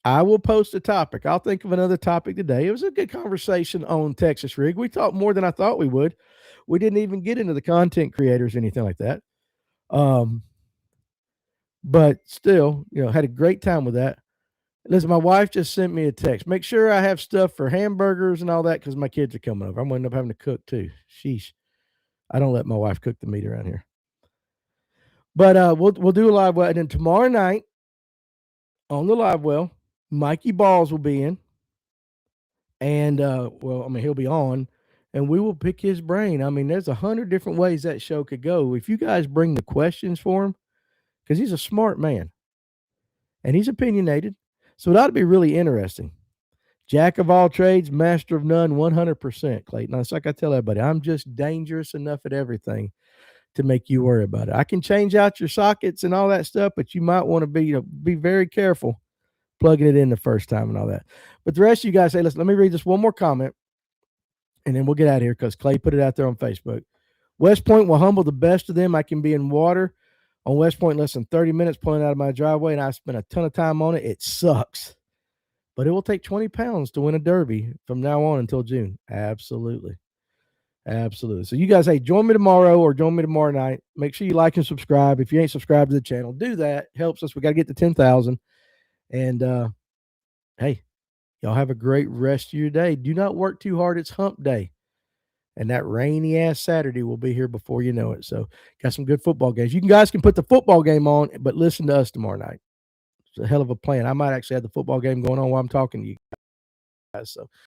I will post a topic. I'll think of another topic today. It was a good conversation on Texas rig. We talked more than I thought we would. We didn't even get into the content creators or anything like that. But still, had a great time with that. Listen, my wife just sent me a text. Make sure I have stuff for hamburgers and all that because my kids are coming over. I'm going to end up having to cook too. Sheesh. I don't let my wife cook the meat around here. But we'll do a live well. And then tomorrow night on the live well, Mikey Balls will be in. And he'll be on. And we will pick his brain. I mean, there's 100 different ways that show could go. If you guys bring the questions for him, because he's a smart man. And he's opinionated. So it ought to be really interesting. Jack of all trades, master of none, 100%, Clayton. It's like I tell everybody, I'm just dangerous enough at everything to make you worry about it. I can change out your sockets and all that stuff, but you might want to be very careful plugging it in the first time and all that. But the rest of you guys say, listen, let me read this one more comment, and then we'll get out of here because Clay put it out there on Facebook. West Point will humble the best of them. I can be in water on West Point in less than 30 minutes pulling out of my driveway, and I spent a ton of time on it. It sucks. But it will take 20 pounds to win a derby from now on until June. Absolutely. Absolutely. So you guys, hey, join me tomorrow or join me tomorrow night. Make sure you like and subscribe. If you ain't subscribed to the channel, do that. Helps us. We got to get to 10,000. And, hey, y'all have a great rest of your day. Do not work too hard. It's hump day. And that rainy-ass Saturday will be here before you know it. So got some good football games. You guys can put the football game on, but listen to us tomorrow night. It's a hell of a plan. I might actually have the football game going on while I'm talking to you guys. So